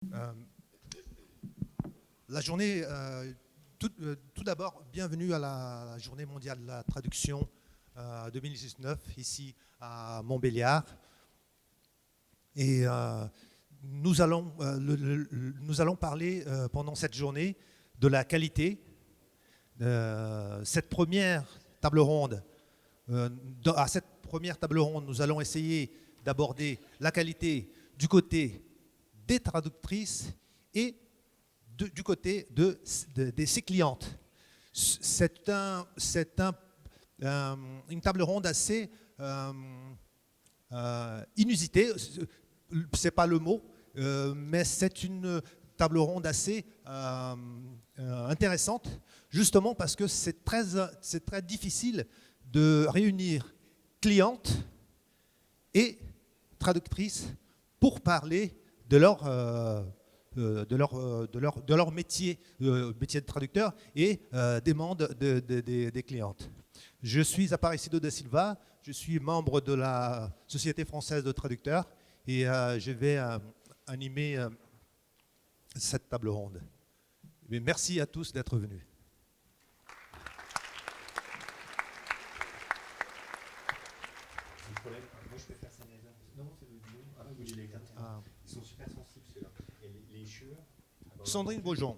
Euh, la journée, tout d'abord, bienvenue à la Journée mondiale de la traduction 2019, ici à Montbéliard. Et nous allons parler pendant cette journée de la qualité. Cette première table ronde, à cette première table ronde, nous allons essayer d'aborder la qualité du côté des traductrices et du côté de ses clientes. C'est une table ronde assez inusitée, c'est pas le mot, mais c'est une table ronde assez intéressante, justement parce que c'est très difficile de réunir clientes et traductrices pour parler de leur métier, métier de traducteur et des demandes des clientes. Je suis Aparecido da Silva, je suis membre de la Société française de traducteurs et je vais animer cette table ronde. Mais merci à tous d'être venus. Ils sont super sensibles ceux-là. Les cheveux. Sandrine Beaujon.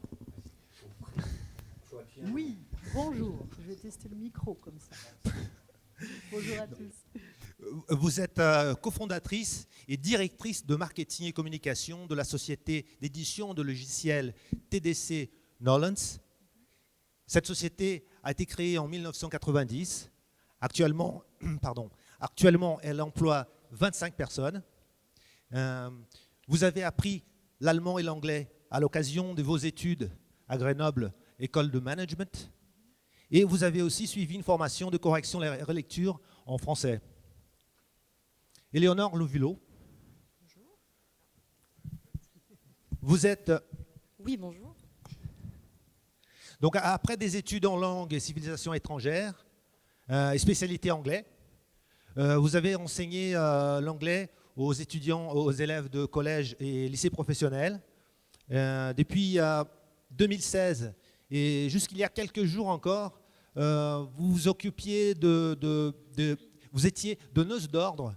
Oui, bonjour. Je vais tester le micro comme ça. Bonjour à tous. Vous êtes cofondatrice et directrice de marketing et communication de la société d'édition de logiciels TDC Nolans. Cette société a été créée en 1990. Actuellement, elle emploie 25 personnes. Vous avez appris l'allemand et l'anglais à l'occasion de vos études à Grenoble, école de management. Et vous avez aussi suivi une formation de correction et relecture en français. Éléonore Lovulo. Bonjour. Vous êtes... Oui, bonjour. Donc, après des études en langue et civilisation étrangère, et spécialité anglais, vous avez enseigné l'anglais aux étudiants, aux élèves de collège et lycée professionnel. Depuis 2016 et jusqu'il y a quelques jours encore, vous vous occupiez vous étiez donneuse d'ordre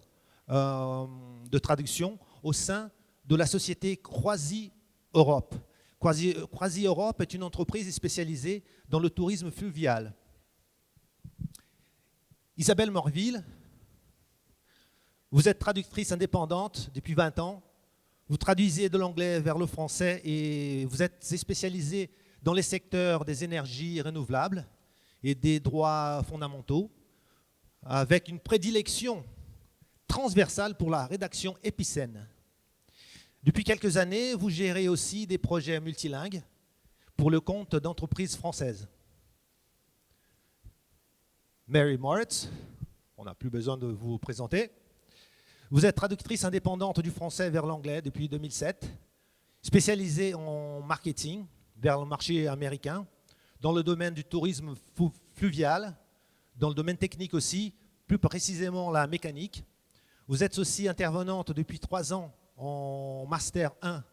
de traduction au sein de la société Croisi Europe. Croisi Europe est une entreprise spécialisée dans le tourisme fluvial. Isabelle Morville, vous êtes traductrice indépendante depuis 20 ans. Vous traduisez de l'anglais vers le français et vous êtes spécialisée dans les secteurs des énergies renouvelables et des droits fondamentaux, avec une prédilection transversale pour la rédaction épicène. Depuis quelques années, vous gérez aussi des projets multilingues pour le compte d'entreprises françaises. Mary Moritz, on n'a plus besoin de vous présenter. Vous êtes traductrice indépendante du français vers l'anglais depuis 2007, spécialisée en marketing vers le marché américain, dans le domaine du tourisme fluvial, dans le domaine technique aussi, plus précisément la mécanique. Vous êtes aussi intervenante depuis 3 ans en Master 1,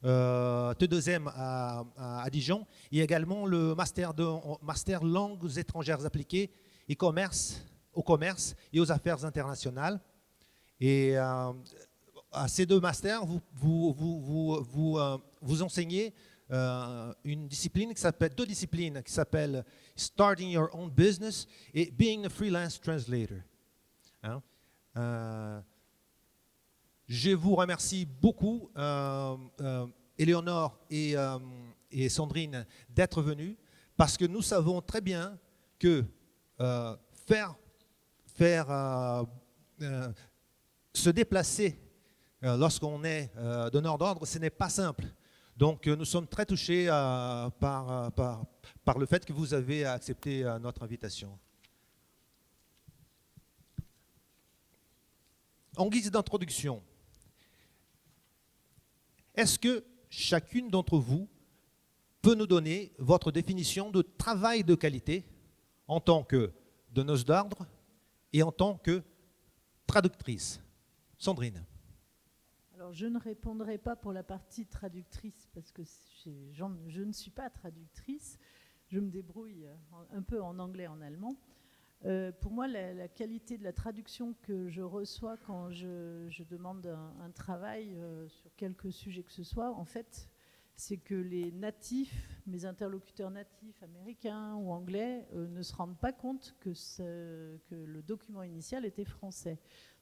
T2M à Dijon, et également le Master Langues étrangères appliquées et au commerce et aux affaires internationales. Et à ces 2 masters, vous enseignez une discipline qui s'appelle, 2 disciplines qui s'appellent Starting Your Own Business et Being a Freelance Translator. Je vous remercie beaucoup, Éléonore et Sandrine, d'être venues, parce que nous savons très bien que se déplacer lorsqu'on est donneur d'ordre, ce n'est pas simple. Donc nous sommes très touchés par le fait que vous avez accepté notre invitation. En guise d'introduction, est-ce que chacune d'entre vous peut nous donner votre définition de travail de qualité en tant que donneuse d'ordre et en tant que traductrice? Sandrine. Alors, Alors, je ne répondrai pas pour la partie traductrice parce que je ne suis pas traductrice. Je me débrouille un peu en anglais, en allemand. Pour moi, la qualité de la traduction que je reçois quand je demande un travail sur quelque sujet que ce soit, en fait, c'est que les natifs, mes interlocuteurs natifs américains ou anglais, ne se rendent pas compte que le document initial était français.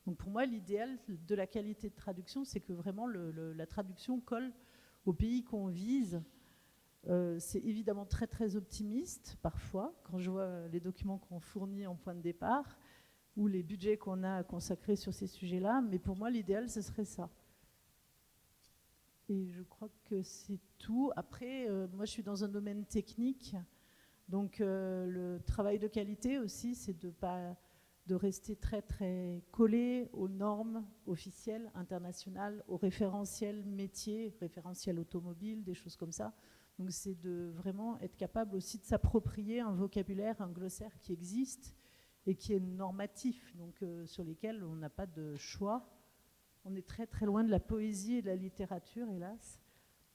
Donc pour moi, l'idéal de la qualité de traduction, c'est que vraiment la traduction colle au pays qu'on vise. C'est évidemment très très optimiste parfois quand je vois les documents qu'on fournit en point de départ ou les budgets qu'on a consacrés sur ces sujets-là, mais pour moi l'idéal ce serait ça. Et je crois que c'est tout. Après, moi je suis dans un domaine technique, donc le travail de qualité aussi, c'est de rester très très collé aux normes officielles, internationales, aux référentiels métiers, référentiels automobiles, des choses comme ça. Donc c'est de vraiment être capable aussi de s'approprier un vocabulaire, un glossaire qui existe et qui est normatif, donc sur lesquels on n'a pas de choix. On est très très loin de la poésie et de la littérature, hélas.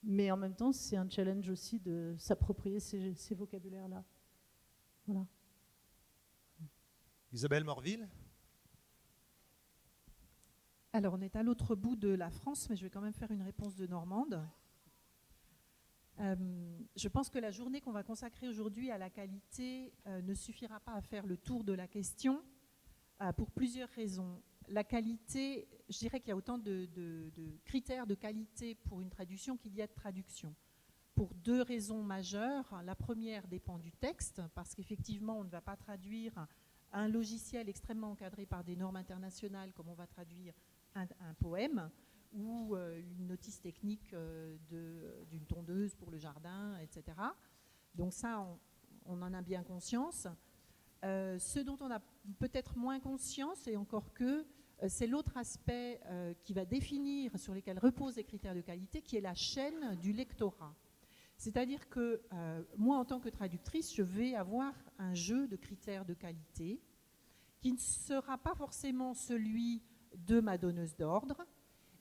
Mais en même temps, c'est un challenge aussi de s'approprier ces vocabulaires-là. Voilà. Isabelle Morville. Alors, on est à l'autre bout de la France, mais je vais quand même faire une réponse de Normande. Je pense que la journée qu'on va consacrer aujourd'hui à la qualité ne suffira pas à faire le tour de la question pour plusieurs raisons. La qualité, je dirais qu'il y a autant de critères de qualité pour une traduction qu'il y a de traduction. Pour deux raisons majeures. La première dépend du texte, parce qu'effectivement, on ne va pas traduire un logiciel extrêmement encadré par des normes internationales comme on va traduire un poème ou une notice technique d'une tondeuse pour le jardin, etc. Donc ça, on en a bien conscience. Ce dont on a peut-être moins conscience, et encore que, c'est l'autre aspect qui va définir, sur lesquels reposent les critères de qualité, qui est la chaîne du lectorat. C'est-à-dire que moi, en tant que traductrice, je vais avoir un jeu de critères de qualité qui ne sera pas forcément celui de ma donneuse d'ordre,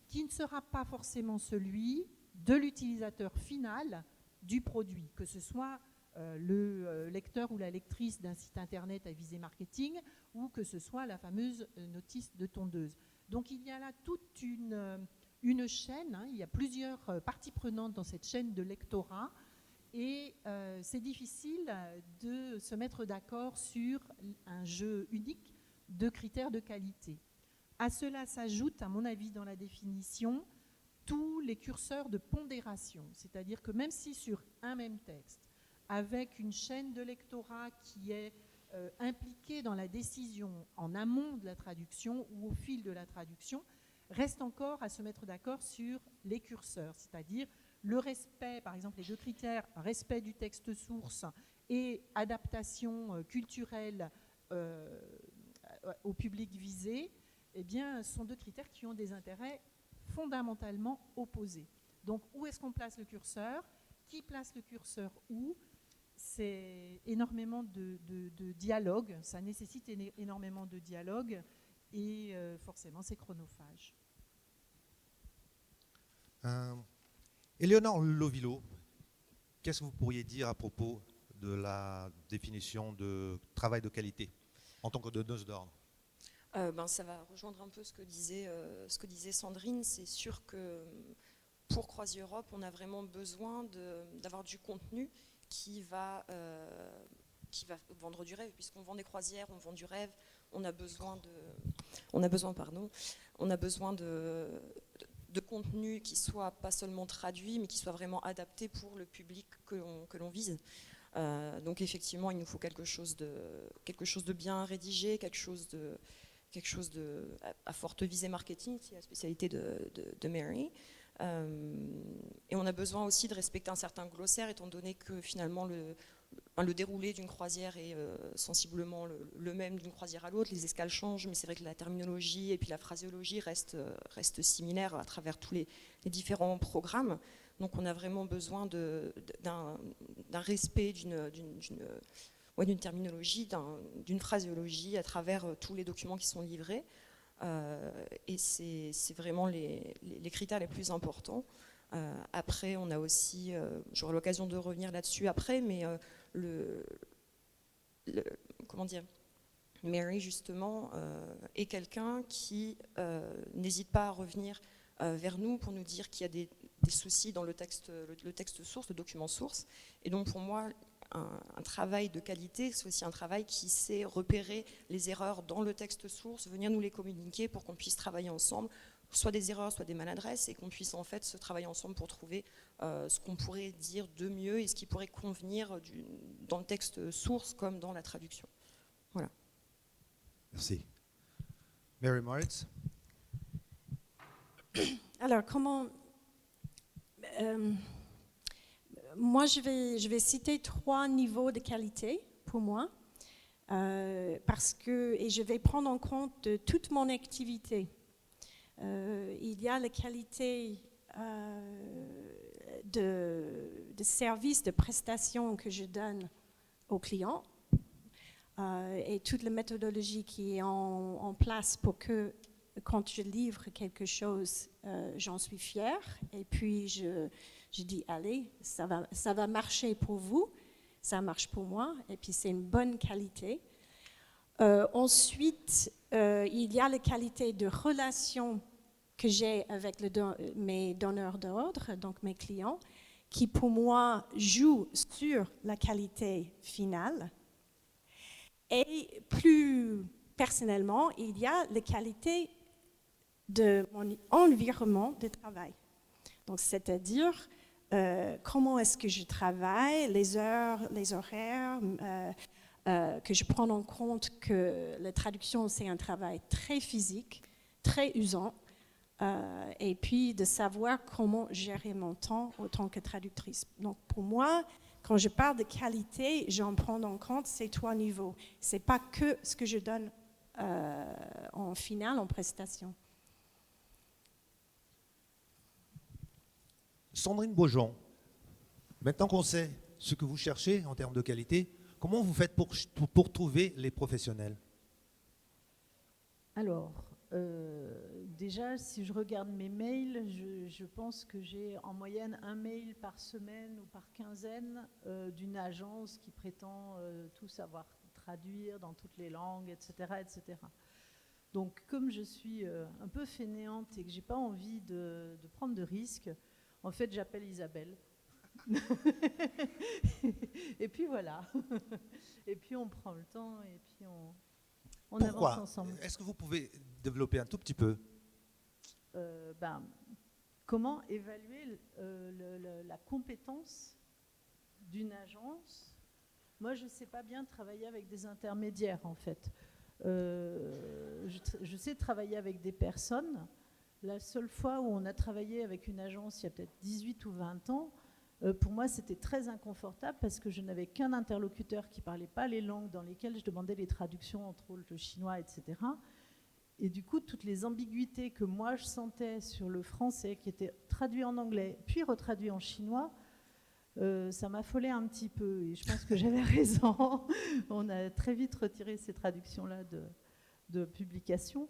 qui ne sera pas forcément celui de l'utilisateur final du produit, que ce soit le lecteur ou la lectrice d'un site internet à visée marketing ou que ce soit la fameuse notice de tondeuse. Donc il y a là toute une chaîne, il y a plusieurs parties prenantes dans cette chaîne de lectorat et c'est difficile de se mettre d'accord sur un jeu unique de critères de qualité. À cela s'ajoute, à mon avis, dans la définition, tous les curseurs de pondération. C'est-à-dire que même si sur un même texte, avec une chaîne de lectorat qui est impliquée dans la décision en amont de la traduction ou au fil de la traduction, reste encore à se mettre d'accord sur les curseurs, c'est-à-dire le respect, par exemple, les deux critères, respect du texte source et adaptation culturelle au public visé, eh bien, sont deux critères qui ont des intérêts fondamentalement opposés. Donc, où est-ce qu'on place le curseur? Qui place le curseur où? C'est énormément de dialogue, ça nécessite énormément de dialogue et forcément, c'est chronophage. Éléonore Lovillo, qu'est-ce que vous pourriez dire à propos de la définition de travail de qualité en tant que donneuse d'ordre? Ça va rejoindre un peu ce que disait Sandrine. C'est sûr que pour CroisiEurope, on a vraiment besoin d'avoir du contenu qui va vendre du rêve, puisqu'on vend des croisières, on vend du rêve, on a besoin de contenu qui soit pas seulement traduit, mais qui soit vraiment adapté pour le public que l'on vise. Donc effectivement, il nous faut quelque chose de bien rédigé, quelque chose à forte visée marketing, c'est la spécialité de Mary. Et on a besoin aussi de respecter un certain glossaire, étant donné que finalement le déroulé d'une croisière est sensiblement le même d'une croisière à l'autre. Les escales changent, mais c'est vrai que la terminologie et puis la phraséologie restent similaires à travers tous les différents programmes. Donc on a vraiment besoin d'un respect d'une terminologie, d'une phraséologie à travers tous les documents qui sont livrés. Et c'est vraiment les critères les plus importants. Après, on a aussi, j'aurai l'occasion de revenir là-dessus après, mais comment dire, Mary, justement, est quelqu'un qui n'hésite pas à revenir vers nous pour nous dire qu'il y a des soucis dans le texte source, le document source. Et donc, pour moi, un travail de qualité, c'est aussi un travail qui sait repérer les erreurs dans le texte source, venir nous les communiquer pour qu'on puisse travailler ensemble, soit des erreurs, soit des maladresses, et qu'on puisse en fait se travailler ensemble pour trouver ce qu'on pourrait dire de mieux et ce qui pourrait convenir dans le texte source comme dans la traduction. Voilà. Merci. Mary Moritz. Alors, moi, je vais citer 3 niveaux de qualité pour moi, et je vais prendre en compte de toute mon activité. Il y a la qualité de service, de prestation que je donne aux clients et toute la méthodologie qui est en place pour que quand je livre quelque chose, j'en suis fière. Et puis, je dis, allez, ça va marcher pour vous, ça marche pour moi, et puis c'est une bonne qualité. Ensuite, il y a la qualité de relation que j'ai avec mes donneurs d'ordre, donc mes clients, qui pour moi jouent sur la qualité finale. Et plus personnellement, il y a la qualité de mon environnement de travail. Donc, c'est-à-dire comment est-ce que je travaille, les heures, les horaires, que je prends en compte que la traduction, c'est un travail très physique, très usant, et puis de savoir comment gérer mon temps en tant que traductrice. Donc, pour moi, quand je parle de qualité, j'en prends en compte ces 3 niveaux. Ce n'est pas que ce que je donne en finale, en prestation. Sandrine Beaujean, maintenant qu'on sait ce que vous cherchez en termes de qualité, comment vous faites pour trouver les professionnels? Alors, déjà, si je regarde mes mails, je pense que j'ai en moyenne un mail par semaine ou par quinzaine d'une agence qui prétend tout savoir traduire dans toutes les langues, etc., etc. Donc, comme je suis un peu fainéante et que j'ai pas envie de prendre de risques, en fait, j'appelle Isabelle. Et puis voilà. Et puis on prend le temps et puis on avance ensemble. Est-ce que vous pouvez développer un tout petit peu? Comment évaluer la compétence d'une agence? Moi, je ne sais pas bien travailler avec des intermédiaires, en fait. Je sais travailler avec des personnes. La seule fois où on a travaillé avec une agence, il y a peut-être 18 ou 20 ans, pour moi, c'était très inconfortable parce que je n'avais qu'un interlocuteur qui ne parlait pas les langues dans lesquelles je demandais les traductions, entre autres le chinois, etc. Et du coup, toutes les ambiguïtés que moi, je sentais sur le français, qui était traduit en anglais, puis retraduit en chinois, ça m'affolait un petit peu. Et je pense que j'avais raison. On a très vite retiré ces traductions-là de publication.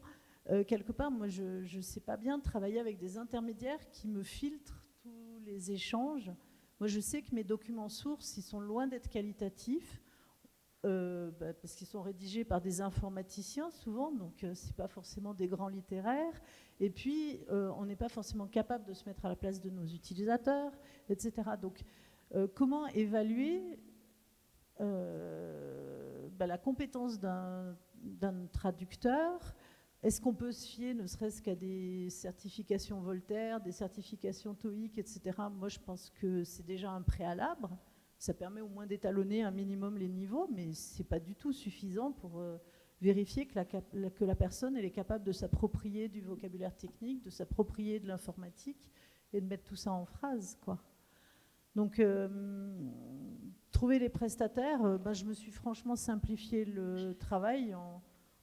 Quelque part, moi, je ne sais pas bien travailler avec des intermédiaires qui me filtrent tous les échanges. Moi, je sais que mes documents sources, ils sont loin d'être qualitatifs, parce qu'ils sont rédigés par des informaticiens, souvent, donc ce n'est pas forcément des grands littéraires. Et puis, on n'est pas forcément capable de se mettre à la place de nos utilisateurs, etc. Donc, comment évaluer la compétence d'un traducteur? Est-ce qu'on peut se fier ne serait-ce qu'à des certifications Voltaire, des certifications TOEIC, etc. Moi, je pense que c'est déjà un préalable. Ça permet au moins d'étalonner un minimum les niveaux, mais ce n'est pas du tout suffisant pour vérifier que la personne elle est capable de s'approprier du vocabulaire technique, de s'approprier de l'informatique et de mettre tout ça en phrase, quoi. Donc, trouver les prestataires, je me suis franchement simplifié le travail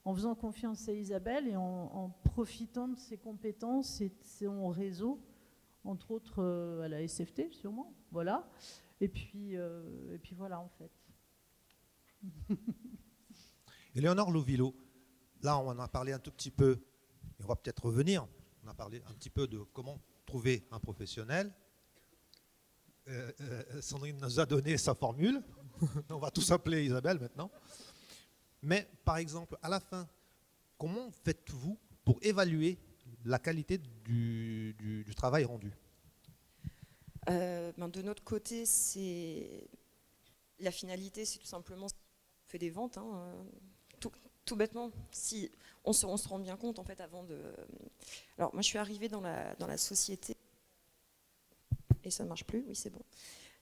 en faisant confiance à Isabelle et en profitant de ses compétences et de son réseau, entre autres à la SFT sûrement, voilà. Et puis voilà en fait. Éléonore Lovillo, là on en a parlé un tout petit peu Et on va peut-être revenir. On a parlé un petit peu de comment trouver un professionnel. Sandrine nous a donné sa formule. On va tous appeler Isabelle maintenant. Mais par exemple, à la fin, comment faites-vous pour évaluer la qualité du travail rendu? De notre côté, la finalité, c'est tout simplement on fait des ventes. Tout bêtement, si on se rend bien compte en fait avant de. Alors moi, je suis arrivée dans la société et ça ne marche plus. Oui, c'est bon.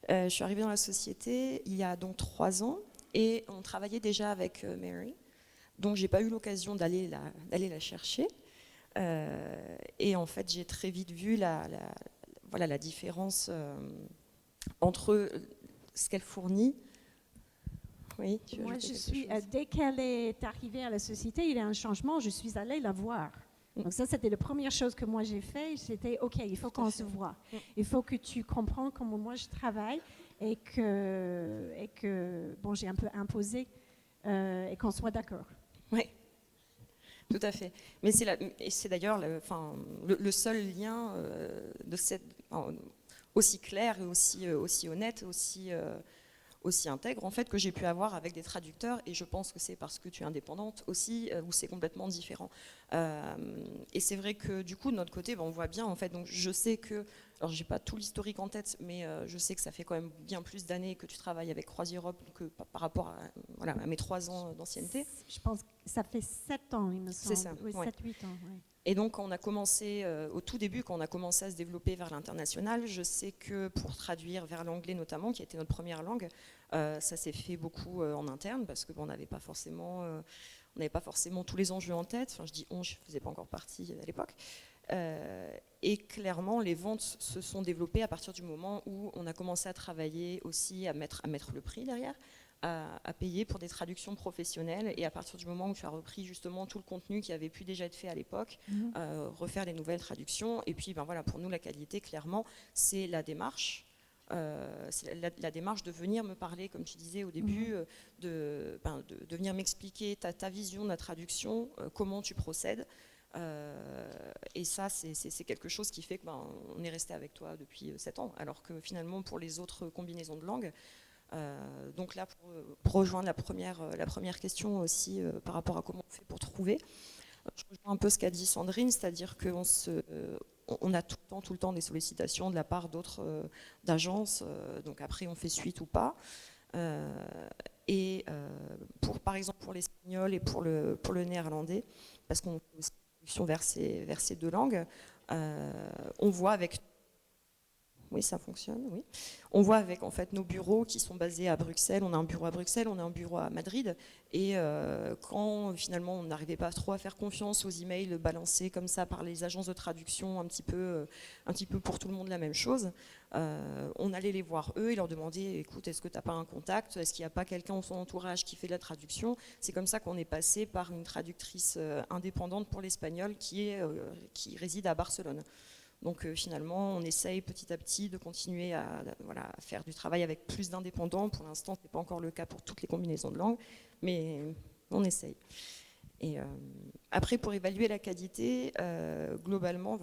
Je suis arrivée dans la société il y a donc 3 ans et on travaillait déjà avec Mary. Donc j'ai pas eu l'occasion d'aller la chercher. Et en fait, j'ai très vite vu la différence entre ce qu'elle fournit. Oui, Moi, dès qu'elle est arrivée à la société, il y a un changement, je suis allée la voir. Donc ça, c'était la première chose que moi j'ai fait. C'était, OK, il faut qu'on se voit. Il faut que tu comprends comment moi je travaille et que bon, j'ai un peu imposé et qu'on soit d'accord. Oui, tout à fait. Mais c'est d'ailleurs le seul lien aussi clair et aussi honnête, aussi intègre en fait que j'ai pu avoir avec des traducteurs, et je pense que c'est parce que tu es indépendante aussi où c'est complètement différent. Et c'est vrai que du coup de notre côté, on voit bien en fait. Donc je sais que, alors j'ai pas tout l'historique en tête, mais je sais que ça fait quand même bien plus d'années que tu travailles avec CroisiEurope que par rapport à mes 3 ans d'ancienneté. Je pense que ça fait 7 ans, il me semble. C'est ça. Oui, Ouais. 7-8 ans. Oui. Et donc, quand on a commencé, au tout début, quand on a commencé à se développer vers l'international, je sais que pour traduire vers l'anglais notamment, qui était notre première langue, ça s'est fait beaucoup en interne, parce que on n'avait pas forcément tous les enjeux en tête. Enfin, je dis on, je ne faisais pas encore partie à l'époque. Et clairement, les ventes se sont développées à partir du moment où on a commencé à travailler aussi, à mettre le prix derrière, à payer pour des traductions professionnelles, et à partir du moment où tu as repris justement tout le contenu qui avait pu déjà être fait à l'époque, refaire les nouvelles traductions. Et puis pour nous la qualité clairement c'est la démarche, c'est la démarche de venir me parler, comme tu disais au début, de venir m'expliquer ta vision de la traduction, comment tu procèdes. Et ça c'est quelque chose qui fait que on est resté avec toi depuis 7 ans, alors que finalement pour les autres combinaisons de langues, donc là, pour rejoindre la première question aussi par rapport à comment on fait pour trouver, je rejoins un peu ce qu'a dit Sandrine, c'est-à-dire qu'on a tout le temps des sollicitations de la part d'autres d'agences, donc après on fait suite ou pas. Par exemple pour l'espagnol et pour le néerlandais, parce qu'on fait aussi une traduction vers ces 2 langues, on voit avec... Oui, ça fonctionne, oui. On voit avec en fait nos bureaux qui sont basés à Bruxelles. On a un bureau à Bruxelles, on a un bureau à Madrid. Et quand finalement on n'arrivait pas trop à faire confiance aux emails balancés comme ça par les agences de traduction, un petit peu pour tout le monde la même chose, on allait les voir eux et leur demander, écoute, est-ce que tu n'as pas un contact? Est-ce qu'il n'y a pas quelqu'un dans son entourage qui fait de la traduction? C'est comme ça qu'on est passé par une traductrice indépendante pour l'espagnol qui réside à Barcelone. Donc finalement, on essaye petit à petit de continuer à faire du travail avec plus d'indépendants. Pour l'instant, ce n'est pas encore le cas pour toutes les combinaisons de langues, mais on essaye. Et après, pour évaluer la qualité, globalement,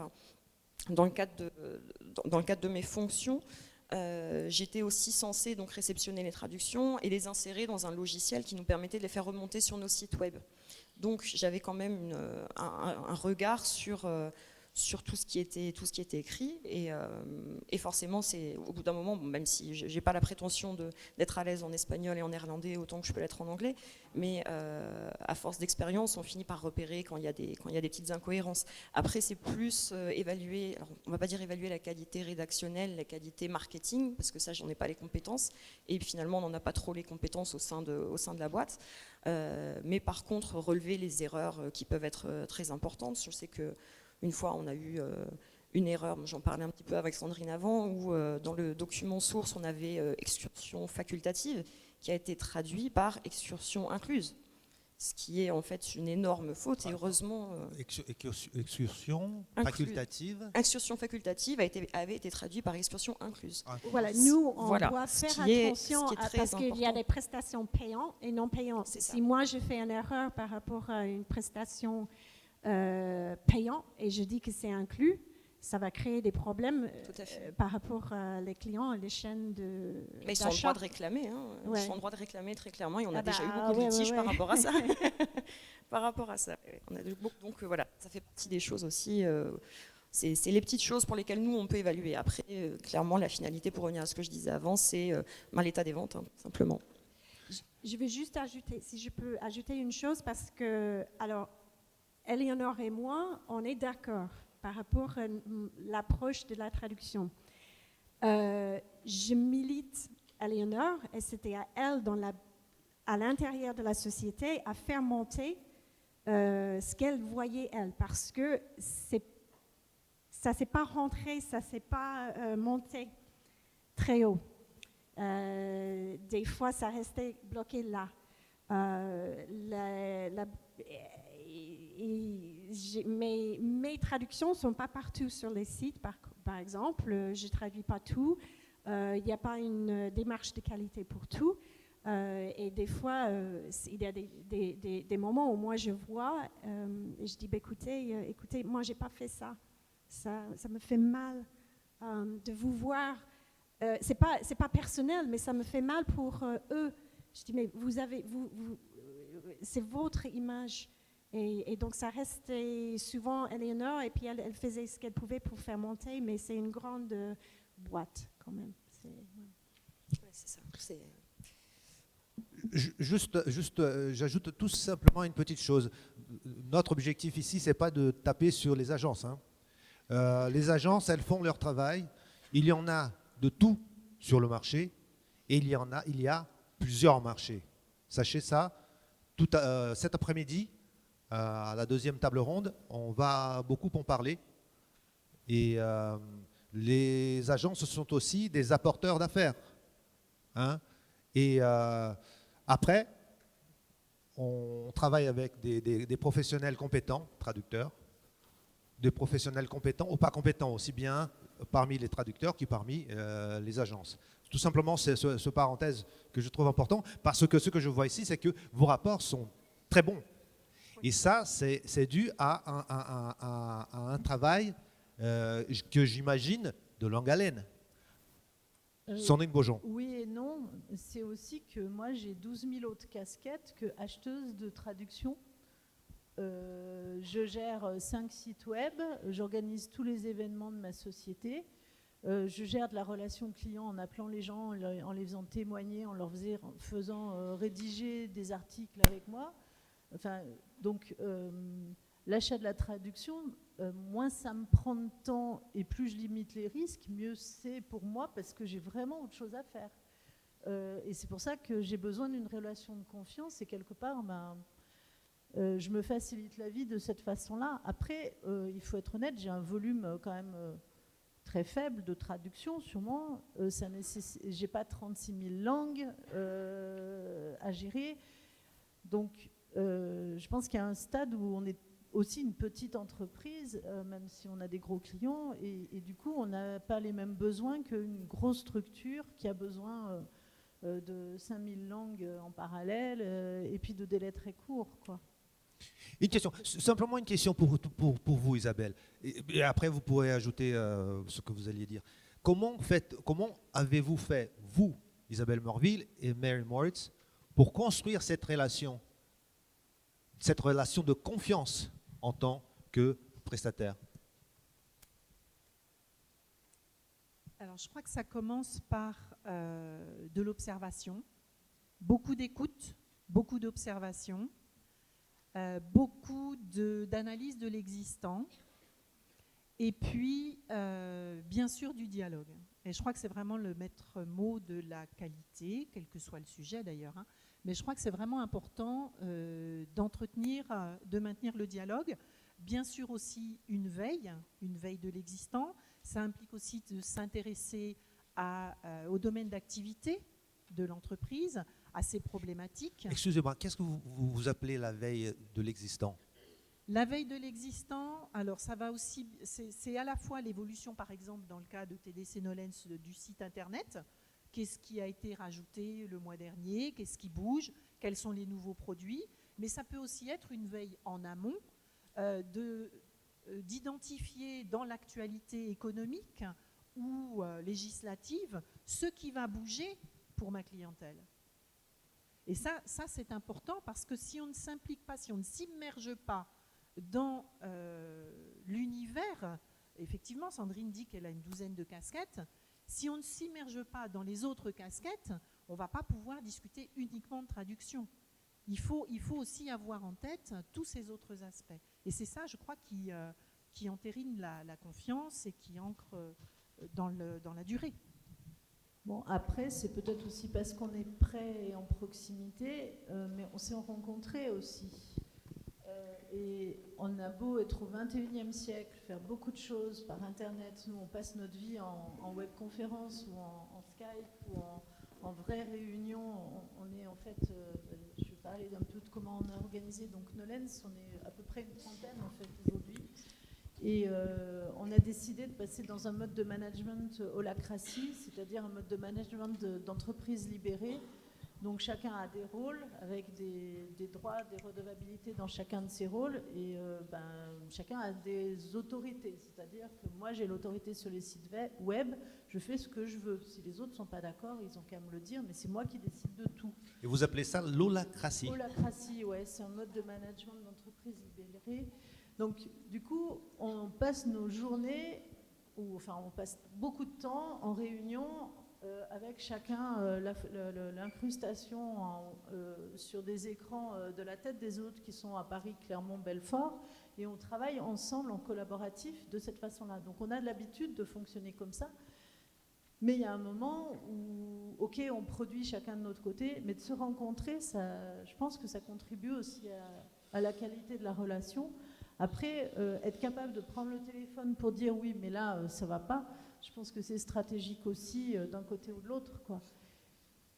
dans le cadre de mes fonctions, j'étais aussi censée donc réceptionner les traductions et les insérer dans un logiciel qui nous permettait de les faire remonter sur nos sites web. Donc j'avais quand même un regard sur tout ce qui était écrit, et forcément c'est au bout d'un moment, même si j'ai pas la prétention d'être à l'aise en espagnol et en néerlandais autant que je peux l'être en anglais, mais à force d'expérience on finit par repérer quand il y a des petites incohérences. Après c'est plus évaluer, alors on va pas dire évaluer la qualité rédactionnelle, la qualité marketing, parce que ça j'en ai pas les compétences, et finalement on n'en a pas trop les compétences au sein de la boîte, mais par contre relever les erreurs qui peuvent être très importantes. Je sais que une fois, on a eu une erreur, j'en parlais un petit peu avec Sandrine avant, où dans le document source, on avait excursion facultative qui a été traduit par excursion incluse, ce qui est en fait une énorme faute, et heureusement... Excursion facultative. Excursion facultative avait été traduit par excursion incluse. Voilà, nous, on doit faire attention parce qu'il y a des prestations payantes et non payantes. Si moi, je fais une erreur par rapport à une prestation payant et je dis que c'est inclus, ça va créer des problèmes Tout à fait. par rapport à les clients et les chaînes de Mais ils sont en droit de réclamer. Ouais. Ils sont en droit de réclamer très clairement. Et on a Ah déjà eu bah, beaucoup de ouais, litiges ouais, par ouais. rapport à ça. Par rapport à ça. Ouais. Donc voilà, ça fait partie des choses aussi. C'est les petites choses pour lesquelles nous, on peut évaluer. Après, clairement, la finalité, pour revenir à ce que je disais avant, c'est l'état des ventes, simplement. Je vais juste ajouter, si je peux ajouter une chose, parce que, alors, Eleonore et moi, on est d'accord par rapport à l'approche de la traduction. Je milite Eleonore, et c'était à elle, à l'intérieur de la société, à faire monter ce qu'elle voyait, elle, parce que ça ne s'est pas rentré, ça ne s'est pas monté très haut. Des fois, ça restait bloqué là. Mes traductions ne sont pas partout sur les sites, par exemple. Je ne traduis pas tout. Il n'y a pas une démarche de qualité pour tout. Et des fois, il y a des moments où moi je vois et je dis, bah, écoutez, moi je n'ai pas fait ça. Ça me fait mal de vous voir. C'est pas personnel, mais ça me fait mal pour eux. Je dis, mais c'est votre image. Et donc ça restait souvent Eleonore, et puis elle faisait ce qu'elle pouvait pour faire monter, mais c'est une grande boîte quand même. Ouais, c'est ça. J'ajoute tout simplement une petite chose. Notre objectif ici, c'est pas de taper sur les agences. Les agences, elles font leur travail. Il y en a de tout sur le marché, et il y a plusieurs marchés. Sachez ça. Cet après-midi, à la deuxième table ronde, on va beaucoup en parler. Et les agences sont aussi des apporteurs d'affaires. Et après, on travaille avec des professionnels compétents, traducteurs, des professionnels compétents ou pas compétents, aussi bien parmi les traducteurs que parmi les agences. Tout simplement, c'est ce parenthèse que je trouve important, parce que ce que je vois ici, c'est que vos rapports sont très bons. Et ça, c'est dû à un travail que j'imagine de longue haleine. Sandrine Beaujon. Oui et non. C'est aussi que moi, j'ai 12 000 autres casquettes que acheteuse de traduction. Je gère 5 sites web, j'organise tous les événements de ma société, je gère de la relation client en appelant les gens, en les faisant témoigner, en leur faisant rédiger des articles avec moi. Enfin, donc, l'achat de la traduction, moins ça me prend de temps et plus je limite les risques, mieux c'est pour moi parce que j'ai vraiment autre chose à faire. Et c'est pour ça que j'ai besoin d'une relation de confiance et quelque part, je me facilite la vie de cette façon-là. Après, il faut être honnête, j'ai un volume quand même très faible de traduction, sûrement. J'ai pas 36 000 langues à gérer. Donc, je pense qu'il y a un stade où on est aussi une petite entreprise, même si on a des gros clients, et du coup, on n'a pas les mêmes besoins qu'une grosse structure qui a besoin de 5000 langues en parallèle et puis de délais très courts, quoi. Une question, simplement une question pour vous, Isabelle. Et après, vous pourrez ajouter ce que vous alliez dire. Comment avez-vous fait, vous, Isabelle Morville et Mary Moritz, pour construire cette relation de confiance en tant que prestataire? Alors, je crois que ça commence par de l'observation, beaucoup d'écoute, beaucoup d'observation, beaucoup d'analyse de l'existant, et puis, bien sûr, du dialogue. Et je crois que c'est vraiment le maître mot de la qualité, quel que soit le sujet d'ailleurs. Mais je crois que c'est vraiment important de maintenir le dialogue. Bien sûr aussi une veille de l'existant. Ça implique aussi de s'intéresser au domaine d'activité de l'entreprise, à ses problématiques. Excusez-moi, qu'est-ce que vous appelez la veille de l'existant? La veille de l'existant, alors ça va aussi, c'est à la fois l'évolution, par exemple, dans le cas de TDC Nolens, du site internet. Qu'est-ce qui a été rajouté le mois dernier? Qu'est-ce qui bouge? Quels sont les nouveaux produits? Mais ça peut aussi être une veille en amont d'identifier dans l'actualité économique ou législative ce qui va bouger pour ma clientèle. Et ça c'est important parce que si on ne s'implique pas, si on ne s'immerge pas dans l'univers, effectivement, Sandrine dit qu'elle a une 12aine de casquettes. Si on ne s'immerge pas dans les autres casquettes, on ne va pas pouvoir discuter uniquement de traduction. Il faut aussi avoir en tête tous ces autres aspects. Et c'est ça, je crois, qui entérine la confiance et qui ancre dans la durée. Bon, après, c'est peut-être aussi parce qu'on est près et en proximité, mais on s'est rencontrés aussi. Et on a beau être au 21e siècle, faire beaucoup de choses par Internet. Nous, on passe notre vie en webconférence ou en Skype ou en vraie réunion. On est en fait, je vais parler un peu de comment on a organisé. Donc, Nolens, on est à peu près une trentaine en fait aujourd'hui. Et on a décidé de passer dans un mode de management holacratie, c'est-à-dire un mode de management d'entreprise libérée. Donc chacun a des rôles avec des droits, des redevabilités dans chacun de ces rôles et chacun a des autorités. C'est-à-dire que moi j'ai l'autorité sur les sites web, je fais ce que je veux. Si les autres ne sont pas d'accord, ils ont qu'à me le dire, mais c'est moi qui décide de tout. Et vous appelez ça l'holacratie? Holacratie, ouais, c'est un mode de management d'entreprise libérée. Donc du coup, on passe nos journées, on passe beaucoup de temps en réunion avec chacun l'incrustation sur des écrans de la tête des autres qui sont à Paris, Clermont, Belfort, et on travaille ensemble en collaboratif de cette façon-là. Donc on a de l'habitude de fonctionner comme ça, mais il y a un moment où, ok, on produit chacun de notre côté, mais de se rencontrer, je pense que ça contribue aussi à la qualité de la relation. Après, être capable de prendre le téléphone pour dire oui, mais là, ça ne va pas, je pense que c'est stratégique aussi d'un côté ou de l'autre, quoi.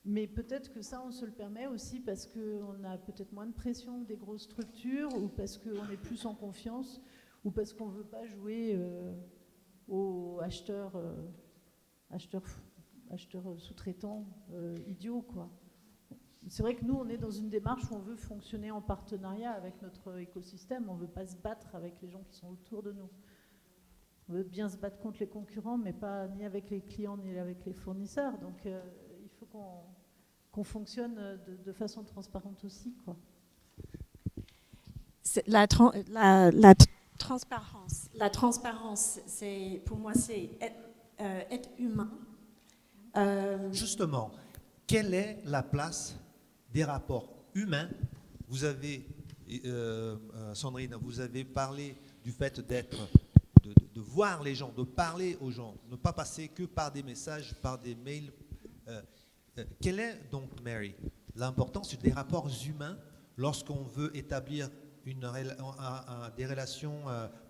Mais peut-être que ça, on se le permet aussi parce qu'on a peut-être moins de pression que des grosses structures ou parce qu'on est plus en confiance ou parce qu'on ne veut pas jouer aux acheteurs sous-traitants idiots, quoi. C'est vrai que nous, on est dans une démarche où on veut fonctionner en partenariat avec notre écosystème. On ne veut pas se battre avec les gens qui sont autour de nous. On veut bien se battre contre les concurrents, mais pas ni avec les clients ni avec les fournisseurs. Donc, il faut qu'on fonctionne de façon transparente aussi, quoi. La transparence. La transparence, pour moi, c'est être humain. Justement, quelle est la place des rapports humains? Vous avez, Sandrine, vous avez parlé du fait de voir les gens, de parler aux gens, ne pas passer que par des messages, par des mails. Quelle est donc, Mary, l'importance des rapports humains lorsqu'on veut établir des relations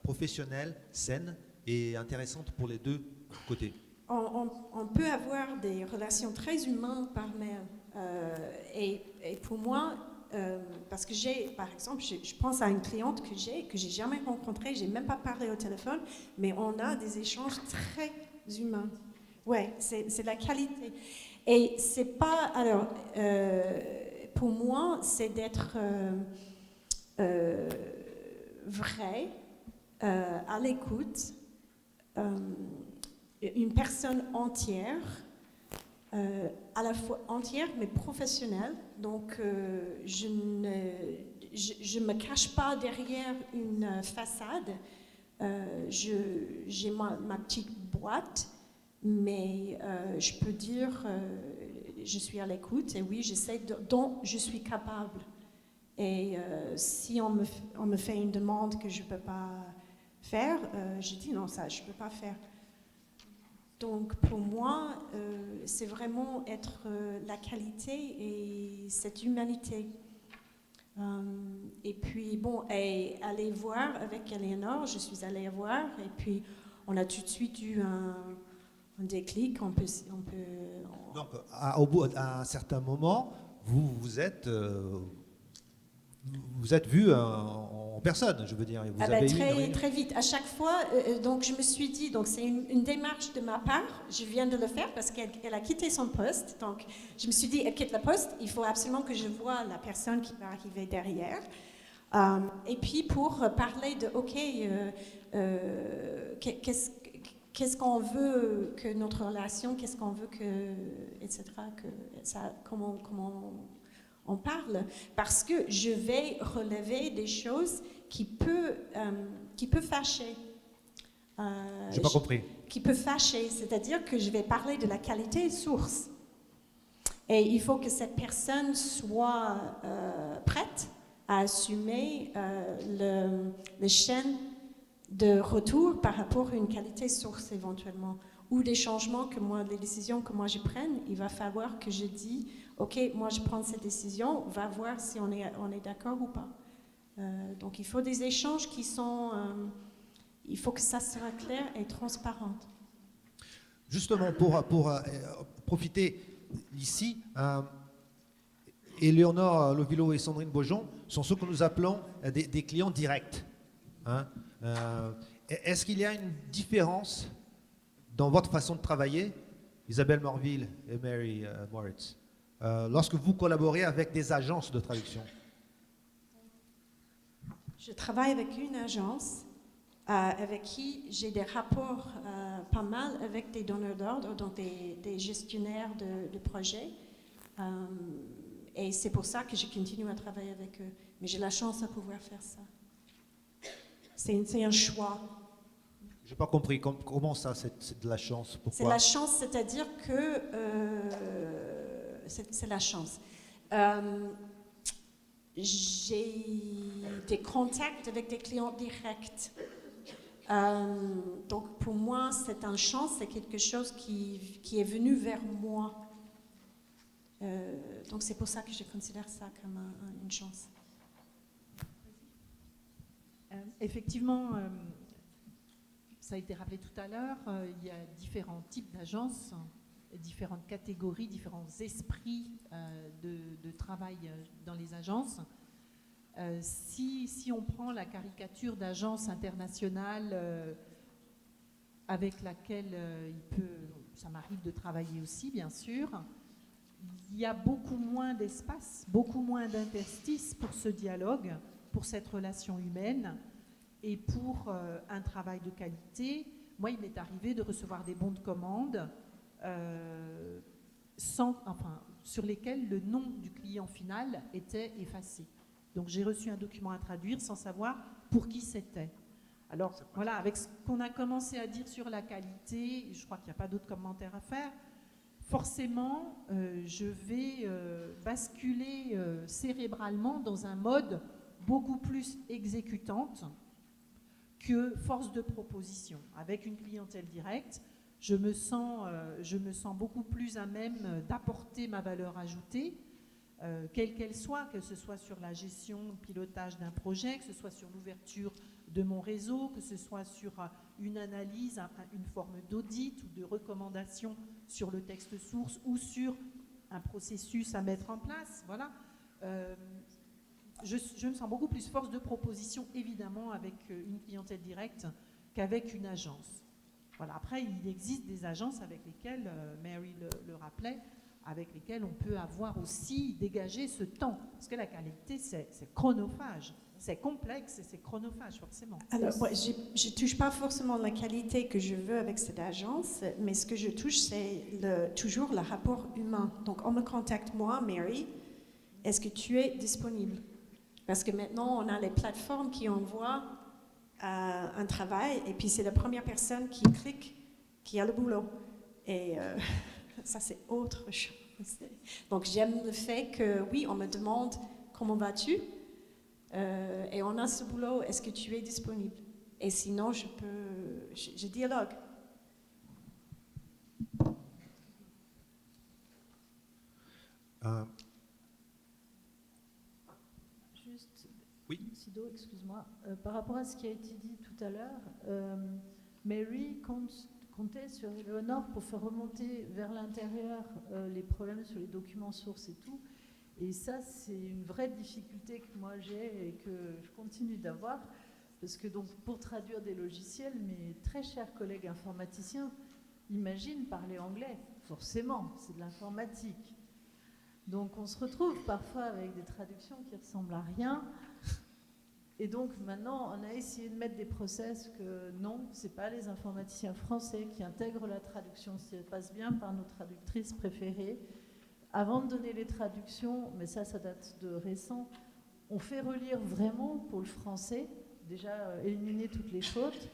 professionnelles saines et intéressantes pour les deux côtés? On peut avoir des relations très humaines par mail. Et pour moi, parce que par exemple, je pense à une cliente que j'ai jamais rencontrée, j'ai même pas parlé au téléphone, mais on a des échanges très humains. Ouais, c'est la qualité. Et c'est pas, alors, pour moi, c'est d'être vrai, à l'écoute, une personne entière, à la fois entière mais professionnelle. Donc, je ne me cache pas derrière une façade. J'ai ma petite boîte, mais je peux dire je suis à l'écoute et oui, j'essaie dont je suis capable. Et si on me fait une demande que je ne peux pas faire, je dis non, ça je ne peux pas faire. Donc pour moi, c'est vraiment être la qualité et cette humanité. Et puis bon, aller voir avec Eleanor, je suis allée voir et puis on a tout de suite eu un déclic. On peut Donc au bout d'un certain moment, vous êtes vu en personne, je veux dire. Et vous avez très vite. À chaque fois, donc je me suis dit, donc c'est une démarche de ma part. Je viens de le faire parce qu'elle a quitté son poste. Donc je me suis dit, elle quitte le poste. Il faut absolument que je voie la personne qui va arriver derrière. Et puis pour parler de, OK, qu'est-ce qu'on veut que notre relation, qu'est-ce qu'on veut que, etc., que ça, comment on parle, parce que je vais relever des choses qui peuvent fâcher. J'ai pas compris. Qui peut fâcher, c'est-à-dire que je vais parler de la qualité source. Et il faut que cette personne soit prête à assumer le chaîne de retour par rapport à une qualité source éventuellement, ou des changements que moi, les décisions que moi je prenne, il va falloir que je dise, OK, moi je prends cette décision, on va voir si on est d'accord ou pas. Donc il faut des échanges qui sont, il faut que ça soit clair et transparent. Justement, pour profiter ici, Éléonore Lovillo et Sandrine Beaujon sont ceux que nous appelons des clients directs. Hein. Est-ce qu'il y a une différence dans votre façon de travailler, Isabelle Morville et Mary Moritz, lorsque vous collaborez avec des agences de traduction? Je travaille avec une agence avec qui j'ai des rapports pas mal avec des donneurs d'ordre, donc des gestionnaires de projets. Et c'est pour ça que je continue à travailler avec eux. Mais j'ai la chance de pouvoir faire ça. C'est un choix. Je n'ai pas compris. Comment ça, c'est de la chance? Pourquoi? C'est la chance, c'est-à-dire que... c'est la chance. J'ai des contacts avec des clients directs. Donc pour moi, c'est une chance, c'est quelque chose qui est venu vers moi. Donc c'est pour ça que je considère ça comme une chance. Effectivement, ça a été rappelé tout à l'heure, il y a différents types d'agences, différentes catégories, différents esprits de travail dans les agences. Si on prend la caricature d'agence internationale avec laquelle ça m'arrive de travailler aussi, bien sûr, il y a beaucoup moins d'espace, beaucoup moins d'interstices pour ce dialogue, pour cette relation humaine et pour un travail de qualité. Moi, il m'est arrivé de recevoir des bons de commande sur lesquels le nom du client final était effacé. Donc j'ai reçu un document à traduire sans savoir pour qui c'était. Alors voilà, avec ce qu'on a commencé à dire sur la qualité, je crois qu'il n'y a pas d'autres commentaires à faire, forcément je vais basculer cérébralement dans un mode beaucoup plus exécutante que force de proposition. Avec une clientèle directe, je me sens beaucoup plus à même d'apporter ma valeur ajoutée, quelle qu'elle soit, que ce soit sur la gestion, le pilotage d'un projet, que ce soit sur l'ouverture de mon réseau, que ce soit sur une analyse, une forme d'audit ou de recommandation sur le texte source ou sur un processus à mettre en place. Voilà. Je me sens beaucoup plus force de proposition, évidemment, avec une clientèle directe qu'avec une agence. Voilà. Après, il existe des agences avec lesquelles, Mary le rappelait, avec lesquelles on peut avoir aussi dégagé ce temps. Parce que la qualité, c'est chronophage. C'est complexe et c'est chronophage, forcément. Alors, ouais, je ne touche pas forcément la qualité que je veux avec cette agence, mais ce que je touche, c'est toujours le rapport humain. Donc, on me contacte, moi, Mary, est-ce que tu es disponible? Parce que maintenant, on a les plateformes qui envoient un travail, et puis c'est la première personne qui clique qui a le boulot. Et ça, c'est autre chose. Donc, j'aime le fait que, oui, on me demande comment vas-tu? Et on a ce boulot, est-ce que tu es disponible? Et sinon, je dialogue. Juste, oui. Sido, excuse-moi. Par rapport à ce qui a été dit tout à l'heure, Mary comptait sur Éléonore pour faire remonter vers l'intérieur les problèmes sur les documents sources et tout. Et ça, c'est une vraie difficulté que moi j'ai et que je continue d'avoir, parce que donc, pour traduire des logiciels, mes très chers collègues informaticiens imaginent parler anglais. Forcément, c'est de Et donc maintenant, on a essayé de mettre des process que non, c'est pas les informaticiens français qui intègrent la traduction, ça passe bien par nos traductrices préférées. Avant de donner les traductions, mais ça date de récent, on fait relire vraiment pour le français, déjà éliminer toutes les fautes.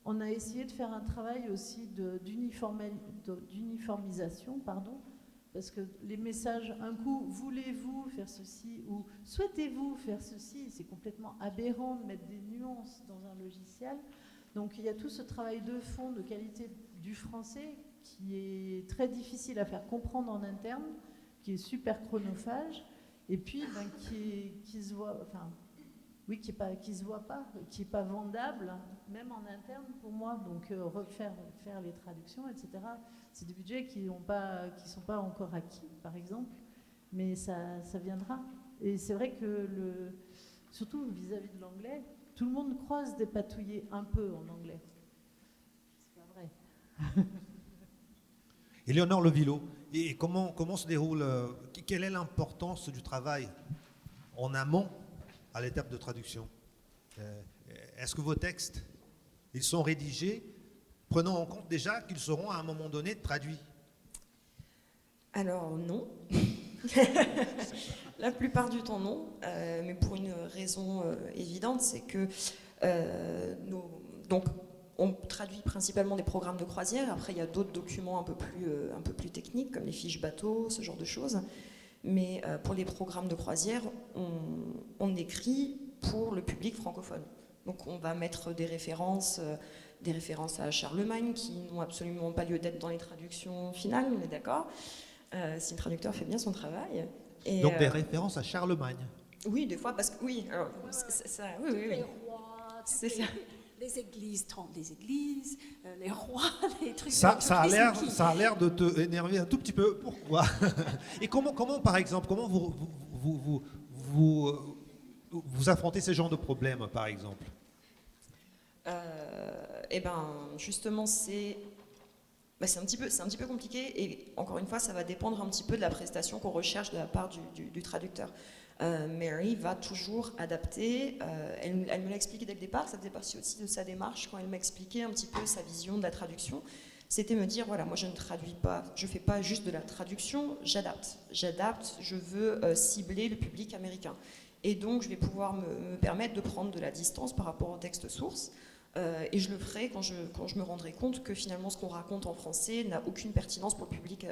On a essayé de faire un travail aussi d'uniformisation, parce que les messages, un coup, voulez-vous faire ceci ou souhaitez-vous faire ceci, c'est complètement aberrant de mettre des nuances dans un logiciel. Donc il y a tout ce travail de fond, de qualité du français qui est très difficile à faire comprendre en interne, qui est super chronophage, et puis qui se voit, enfin, oui, qui se voit pas, qui est pas vendable, même en interne pour moi. Donc faire les traductions, etc. C'est des budgets qui sont pas encore acquis, par exemple, mais ça viendra. Et c'est vrai que surtout vis-à-vis de l'anglais, tout le monde croise dépatouiller un peu en anglais. C'est pas vrai. Éléonore Levillo, et comment se déroule, quelle est l'importance du travail en amont à l'étape de traduction? Est-ce que vos textes, ils sont rédigés prenant en compte déjà qu'ils seront à un moment donné traduits? Alors non. La plupart du temps non, mais pour une raison évidente, c'est que donc on traduit principalement des programmes de croisière. Après, il y a d'autres documents un peu plus techniques, comme les fiches bateaux, ce genre de choses. Mais pour les programmes de croisière, on écrit pour le public francophone. Donc on va mettre des références à Charlemagne qui n'ont absolument pas lieu d'être dans les traductions finales, on est d'accord, si le traducteur fait bien son travail. Et, donc des références à Charlemagne. Oui, des fois, parce que oui, alors, oui. Les rois, C'est ça. Les églises, les rois, les trucs. Ça a l'air de te énerver un tout petit peu. Pourquoi? Et comment, par exemple, comment vous affrontez ces genres de problèmes, par exemple? Eh ben, justement, c'est un petit peu compliqué. Et encore une fois, ça va dépendre un petit peu de la prestation qu'on recherche de la part du traducteur. Mary va toujours adapter. Elle me l'a expliqué dès le départ. Ça faisait partie aussi de sa démarche quand elle m'a expliqué un petit peu sa vision de la traduction. C'était me dire, voilà, moi je ne traduis pas, je ne fais pas juste de la traduction, j'adapte. Je veux cibler le public américain. Et donc je vais pouvoir me permettre de prendre de la distance par rapport au texte source. Et je le ferai quand je me rendrai compte que finalement ce qu'on raconte en français n'a aucune pertinence pour le public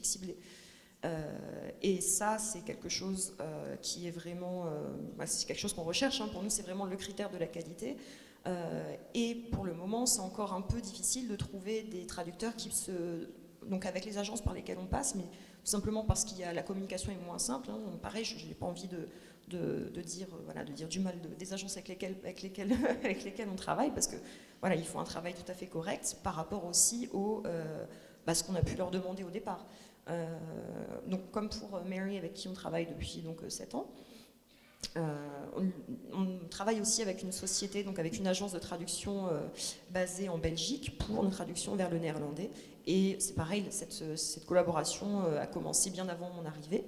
ciblé. Et ça, c'est quelque chose qui est vraiment, c'est quelque chose qu'on recherche. Pour nous, c'est vraiment le critère de la qualité. Et pour le moment, c'est encore un peu difficile de trouver des traducteurs donc avec les agences par lesquelles on passe, mais tout simplement parce qu'il y a la communication est moins simple. Pareil, je n'ai pas envie de dire du mal des agences avec lesquelles on travaille, parce que voilà, ils font un travail tout à fait correct par rapport aussi ce qu'on a pu leur demander au départ. Donc comme pour Mary avec qui on travaille depuis 7 ans, on travaille aussi avec une société, donc avec une agence de traduction basée en Belgique pour nos traductions vers le néerlandais. Et c'est pareil, cette collaboration a commencé bien avant mon arrivée.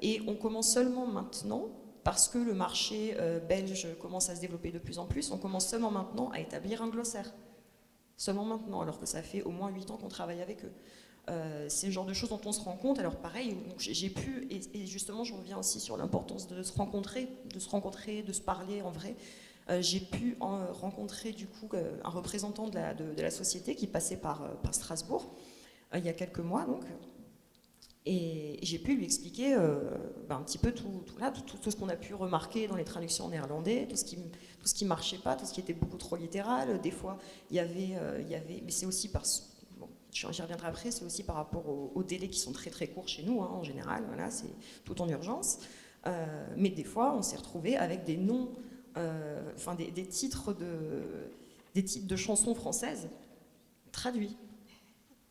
Et on commence seulement maintenant, parce que le marché belge commence à se développer de plus en plus, on commence seulement maintenant à établir un glossaire. Seulement maintenant, alors que ça fait au moins 8 ans qu'on travaille avec eux. C'est le genre de choses dont on se rend compte. Alors pareil, donc j'ai pu, et justement je reviens aussi sur l'importance de se rencontrer, de se parler en vrai. J'ai pu rencontrer du coup un représentant de la société qui passait par Strasbourg il y a quelques mois donc. Et j'ai pu lui expliquer un petit peu tout ce qu'on a pu remarquer dans les traductions en néerlandais, tout ce qui marchait pas, tout ce qui était beaucoup trop littéral. Des fois, il y avait, mais c'est aussi j'y reviendrai après, c'est aussi par rapport aux délais qui sont très très courts chez nous, en général, voilà, c'est tout en urgence. Mais des fois, on s'est retrouvé avec des noms, des titres de chansons françaises traduits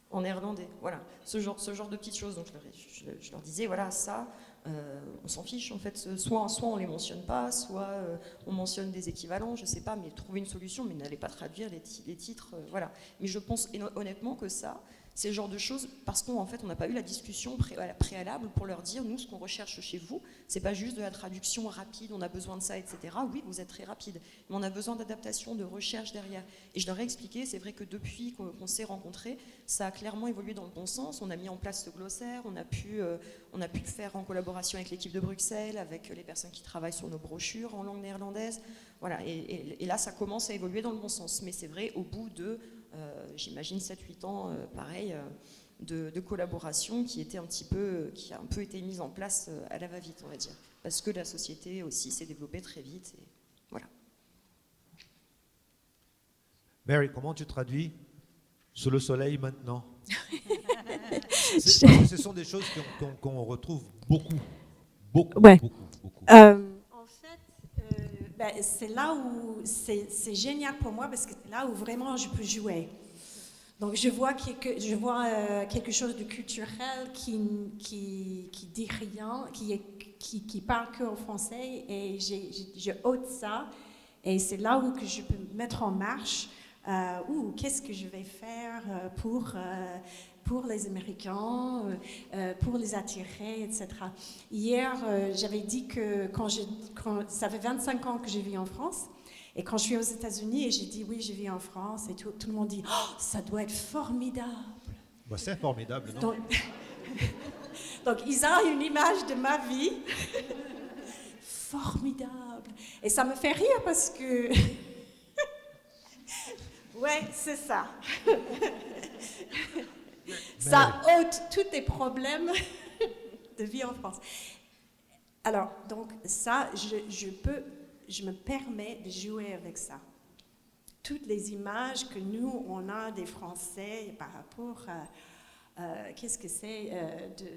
en néerlandais. Voilà, ce genre de petites choses. Donc je leur disais, voilà, ça, on s'en fiche en fait. Soit on les mentionne pas, soit on mentionne des équivalents, je sais pas, mais trouver une solution, mais n'allez pas traduire les titres, voilà. Mais je pense honnêtement que ça, C'est le genre de choses, parce qu'en fait, on n'a pas eu la discussion préalable pour leur dire, nous, ce qu'on recherche chez vous, c'est pas juste de la traduction rapide, on a besoin de ça, etc. Oui, vous êtes très rapide, mais on a besoin d'adaptation, de recherche derrière. Et je leur ai expliqué, c'est vrai que depuis qu'on s'est rencontrés, ça a clairement évolué dans le bon sens. On a mis en place ce glossaire, on a pu le faire en collaboration avec l'équipe de Bruxelles, avec les personnes qui travaillent sur nos brochures en langue néerlandaise. Voilà, et là, ça commence à évoluer dans le bon sens. Mais c'est vrai, au bout de... j'imagine 7-8 ans, pareil, de collaboration qui a un peu été mise en place à la va-vite, on va dire. Parce que la société aussi s'est développée très vite. Et voilà. Mary, comment tu traduis sous le soleil maintenant? Ce sont des choses qu'on retrouve beaucoup. Ouais. Beaucoup. En fait, c'est là où c'est génial pour moi parce que c'est là où vraiment je peux jouer. Donc je vois quelque chose de culturel qui dit rien, qui parle que en français et je ôte ça et c'est là où que je peux me mettre en marche. Qu'est-ce que je vais faire pour les Américains, pour les attirer, etc. Hier, j'avais dit que ça fait 25 ans que je vis en France, et quand je suis aux États-Unis et j'ai dit oui, je vis en France, et tout le monde dit oh, ça doit être formidable. Bah, c'est formidable, non? Donc ils ont une image de ma vie formidable, et ça me fait rire parce que ouais, c'est ça. Ça ôte tous les problèmes de vie en France. Alors, donc ça, je me permets de jouer avec ça. Toutes les images que nous, on a des Français par rapport à qu'est-ce que c'est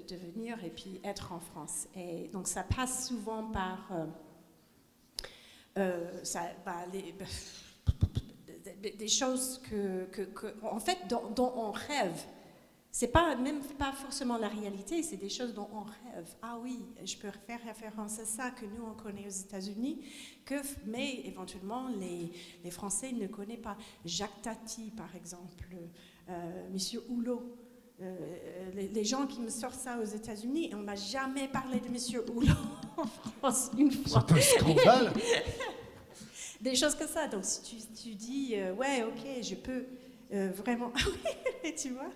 de venir et puis être en France. Et donc, ça passe souvent par des choses en fait, dont on rêve. C'est même pas forcément la réalité, c'est des choses dont on rêve. Ah oui, je peux faire référence à ça que nous on connaît aux États-Unis, mais éventuellement les Français ne connaissent pas. Jacques Tati, par exemple, Monsieur Hulot. Les gens qui me sortent ça aux États-Unis, on m'a jamais parlé de Monsieur Hulot en France une fois. C'est un scandale. Des choses comme ça. Donc si tu dis ouais, ok, je peux vraiment, tu vois.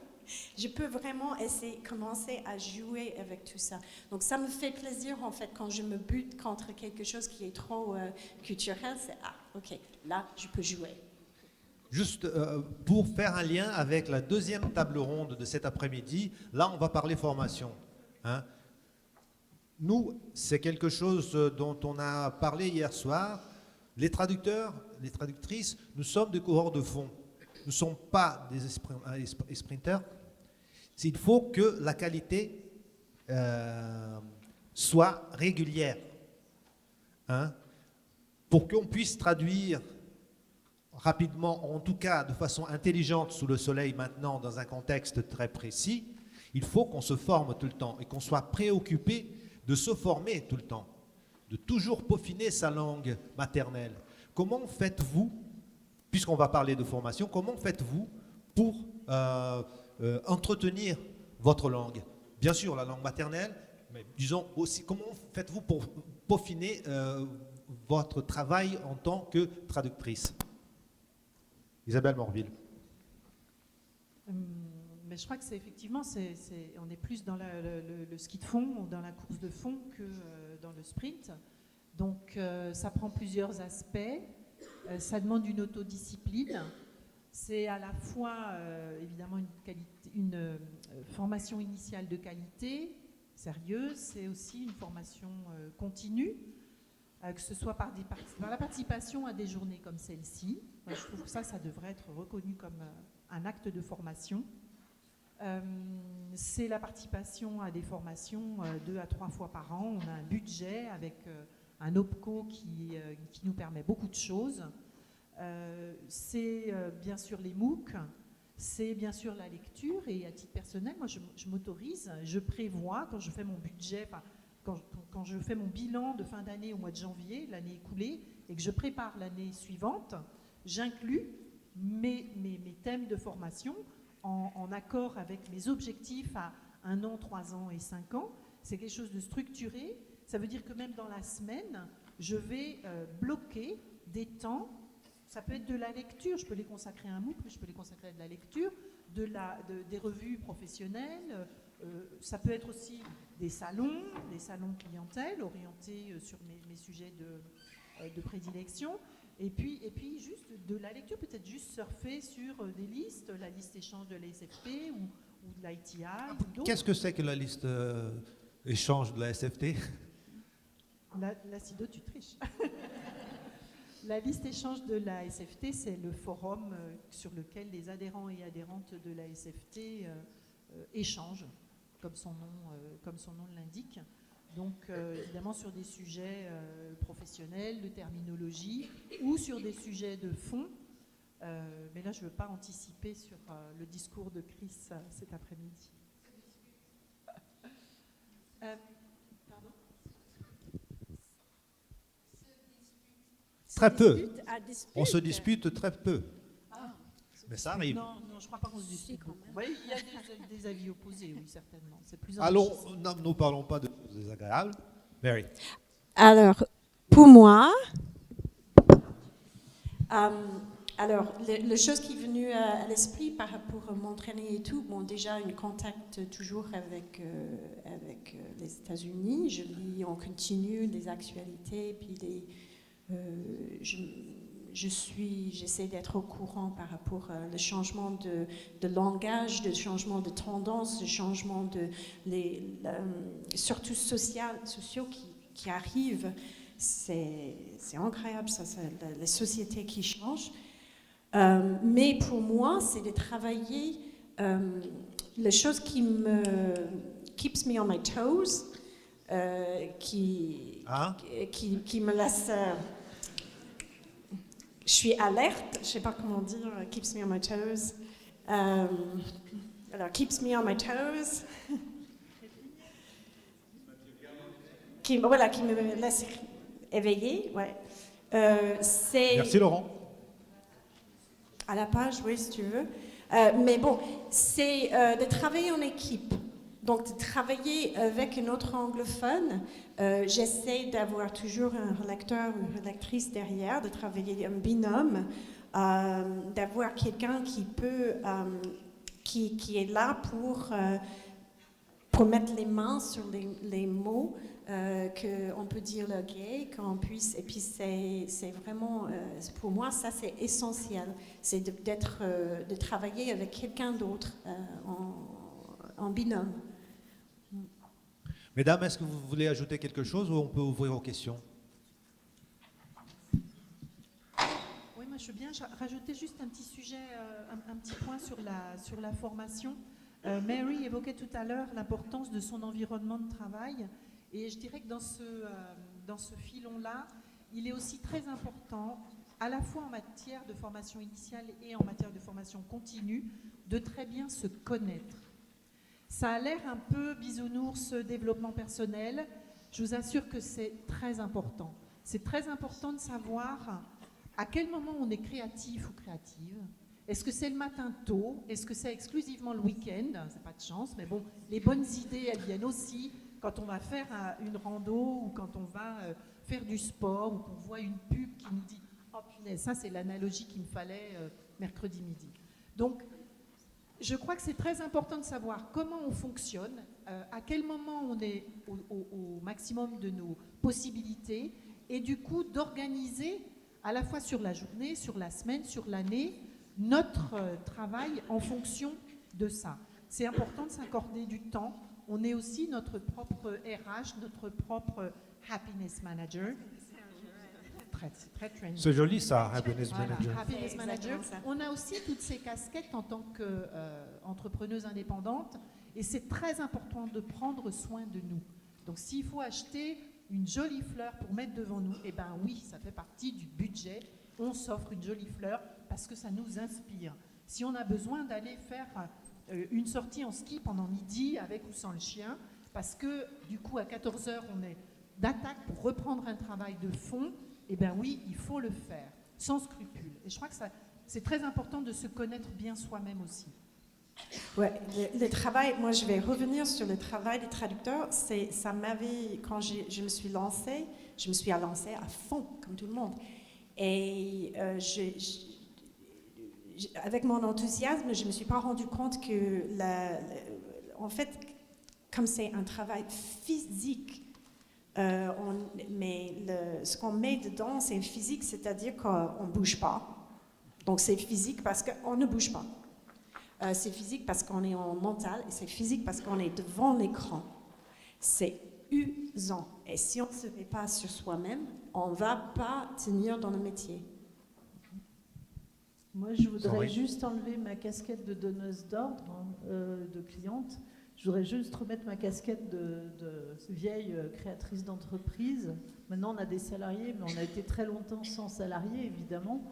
Je peux vraiment commencer à jouer avec tout ça. Donc ça me fait plaisir en fait quand je me bute contre quelque chose qui est trop culturel, c'est ok, là je peux jouer. Juste pour faire un lien avec la deuxième table ronde de cet après-midi, là on va parler formation. Hein. Nous, c'est quelque chose dont on a parlé hier soir. Les traducteurs, les traductrices, nous sommes des coureurs de fond. Nous ne sommes pas des sprinters. Il faut que la qualité soit régulière. Hein, pour qu'on puisse traduire rapidement, en tout cas de façon intelligente sous le soleil maintenant, dans un contexte très précis, il faut qu'on se forme tout le temps et qu'on soit préoccupé de se former tout le temps, de toujours peaufiner sa langue maternelle. Comment faites-vous, puisqu'on va parler de formation, comment faites-vous pour entretenir votre langue? Bien sûr, la langue maternelle, mais disons aussi, comment faites-vous pour peaufiner votre travail en tant que traductrice? Isabelle Morville. Mais je crois que c'est effectivement, on est plus dans le ski de fond ou dans la course de fond que dans le sprint. Donc ça prend plusieurs aspects. Ça demande une autodiscipline. C'est à la fois évidemment une formation initiale de qualité, sérieuse. C'est aussi une formation continue, que ce soit par la participation à des journées comme celle-ci. Moi, je trouve que ça devrait être reconnu comme un acte de formation. C'est la participation à des formations 2 à 3 fois par an. On a un budget avec un OPCO qui nous permet beaucoup de choses. C'est bien sûr les MOOC, c'est bien sûr la lecture, et à titre personnel, moi je m'autorise, je prévois quand je fais mon budget, quand je fais mon bilan de fin d'année au mois de janvier, l'année écoulée, et que je prépare l'année suivante, j'inclus mes thèmes de formation en accord avec mes objectifs à 1 an, 3 ans et 5 ans. C'est quelque chose de structuré. Ça veut dire que même dans la semaine, je vais bloquer des temps. Ça peut être de la lecture, je peux les consacrer à un MOOC, je peux les consacrer à de la lecture, des revues professionnelles. Ça peut être aussi des salons clientèle orientés sur mes sujets de prédilection. Et puis juste de la lecture, peut-être juste surfer sur des listes, la liste échange de la SFT ou de l'ITI. Qu'est-ce que c'est que la liste échange de la SFT? L'acido, tu triches. La liste échange de la SFT, c'est le forum sur lequel les adhérents et adhérentes de la SFT échangent, comme son nom l'indique. Donc, évidemment, sur des sujets professionnels, de terminologie, ou sur des sujets de fond. Mais là, je ne veux pas anticiper sur le discours de Chris cet après-midi. Pardon ? Très peu. On se dispute très peu. Mais ça arrive. Non, je ne crois pas qu'on se dispute. Oui, il y a des avis opposés, oui, certainement. C'est plus Allons, nous ne parlons pas de choses désagréables. Mary. Alors, pour moi, la chose qui est venue à l'esprit par rapport à m'entraîner et tout, bon, déjà, un contact toujours avec les États-Unis. Je lis en continu les actualités, puis j'essaie d'être au courant par rapport au changement de langage, le changement de tendance, le changement surtout sociaux qui arrivent. C'est incroyable, ça, les sociétés qui changent. Mais pour moi, c'est de travailler les choses qui keeps me on my toes, qui me laisse... je suis alerte, je ne sais pas comment dire, keeps me on my toes. Alors, keeps me on my toes. qui me laisse éveillée, ouais. Merci Laurent. À la page, oui, si tu veux. Mais bon, c'est de travailler en équipe. Donc, de travailler avec un autre anglophone, j'essaie d'avoir toujours un relecteur ou une relectrice derrière, de travailler en binôme, d'avoir quelqu'un qui peut, qui est là pour mettre les mains sur les mots qu'on peut dire le gay, qu'on puisse. Et puis c'est vraiment, pour moi, ça c'est essentiel, c'est de travailler avec quelqu'un d'autre en binôme. Mesdames, est-ce que vous voulez ajouter quelque chose ou on peut ouvrir aux questions? Oui, moi je veux bien rajouter juste un petit sujet, un petit point sur la formation. Mary évoquait tout à l'heure l'importance de son environnement de travail et je dirais que dans ce filon-là, il est aussi très important, à la fois en matière de formation initiale et en matière de formation continue, de très bien se connaître. Ça a l'air un peu bisounours, développement personnel. Je vous assure que c'est très important. C'est très important de savoir à quel moment on est créatif ou créative. Est-ce que c'est le matin tôt? Est-ce que c'est exclusivement le week-end? C'est pas de chance, mais bon, les bonnes idées, elles viennent aussi quand on va faire une rando ou quand on va faire du sport ou qu'on voit une pub qui nous dit « Oh punaise, ça c'est l'analogie qu'il me fallait mercredi midi ». Donc, je crois que c'est très important de savoir comment on fonctionne, à quel moment on est au maximum de nos possibilités et du coup d'organiser à la fois sur la journée, sur la semaine, sur l'année, notre travail en fonction de ça. C'est important de s'accorder du temps. On est aussi notre propre RH, notre propre happiness manager. C'est très trendy. C'est joli ça, happiness Voilà, manager. happiness manager. On a aussi toutes ces casquettes en tant qu'entrepreneuse indépendante et c'est très important de prendre soin de nous. Donc s'il faut acheter une jolie fleur pour mettre devant nous, eh bien oui, ça fait partie du budget. On s'offre une jolie fleur parce que ça nous inspire. Si on a besoin d'aller faire une sortie en ski pendant midi avec ou sans le chien, parce que du coup à 14h on est d'attaque pour reprendre un travail de fond, eh bien oui, il faut le faire, sans scrupule. Et je crois que c'est très important de se connaître bien soi-même aussi. Ouais, le travail, moi je vais revenir sur le travail des traducteurs. Ça m'avait, quand je me suis lancée à fond, comme tout le monde. Et avec mon enthousiasme, je ne me suis pas rendu compte que, en fait, comme c'est un travail physique, mais ce qu'on met dedans, c'est physique, c'est-à-dire qu'on ne bouge pas. Donc c'est physique parce qu'on ne bouge pas. C'est physique parce qu'on est en mental et c'est physique parce qu'on est devant l'écran. C'est usant. Et si on ne se met pas sur soi-même, on ne va pas tenir dans le métier. Moi, je voudrais juste enlever ma casquette de donneuse d'ordre, de cliente. Je voudrais juste remettre ma casquette de vieille créatrice d'entreprise. Maintenant, on a des salariés, mais on a été très longtemps sans salariés, évidemment.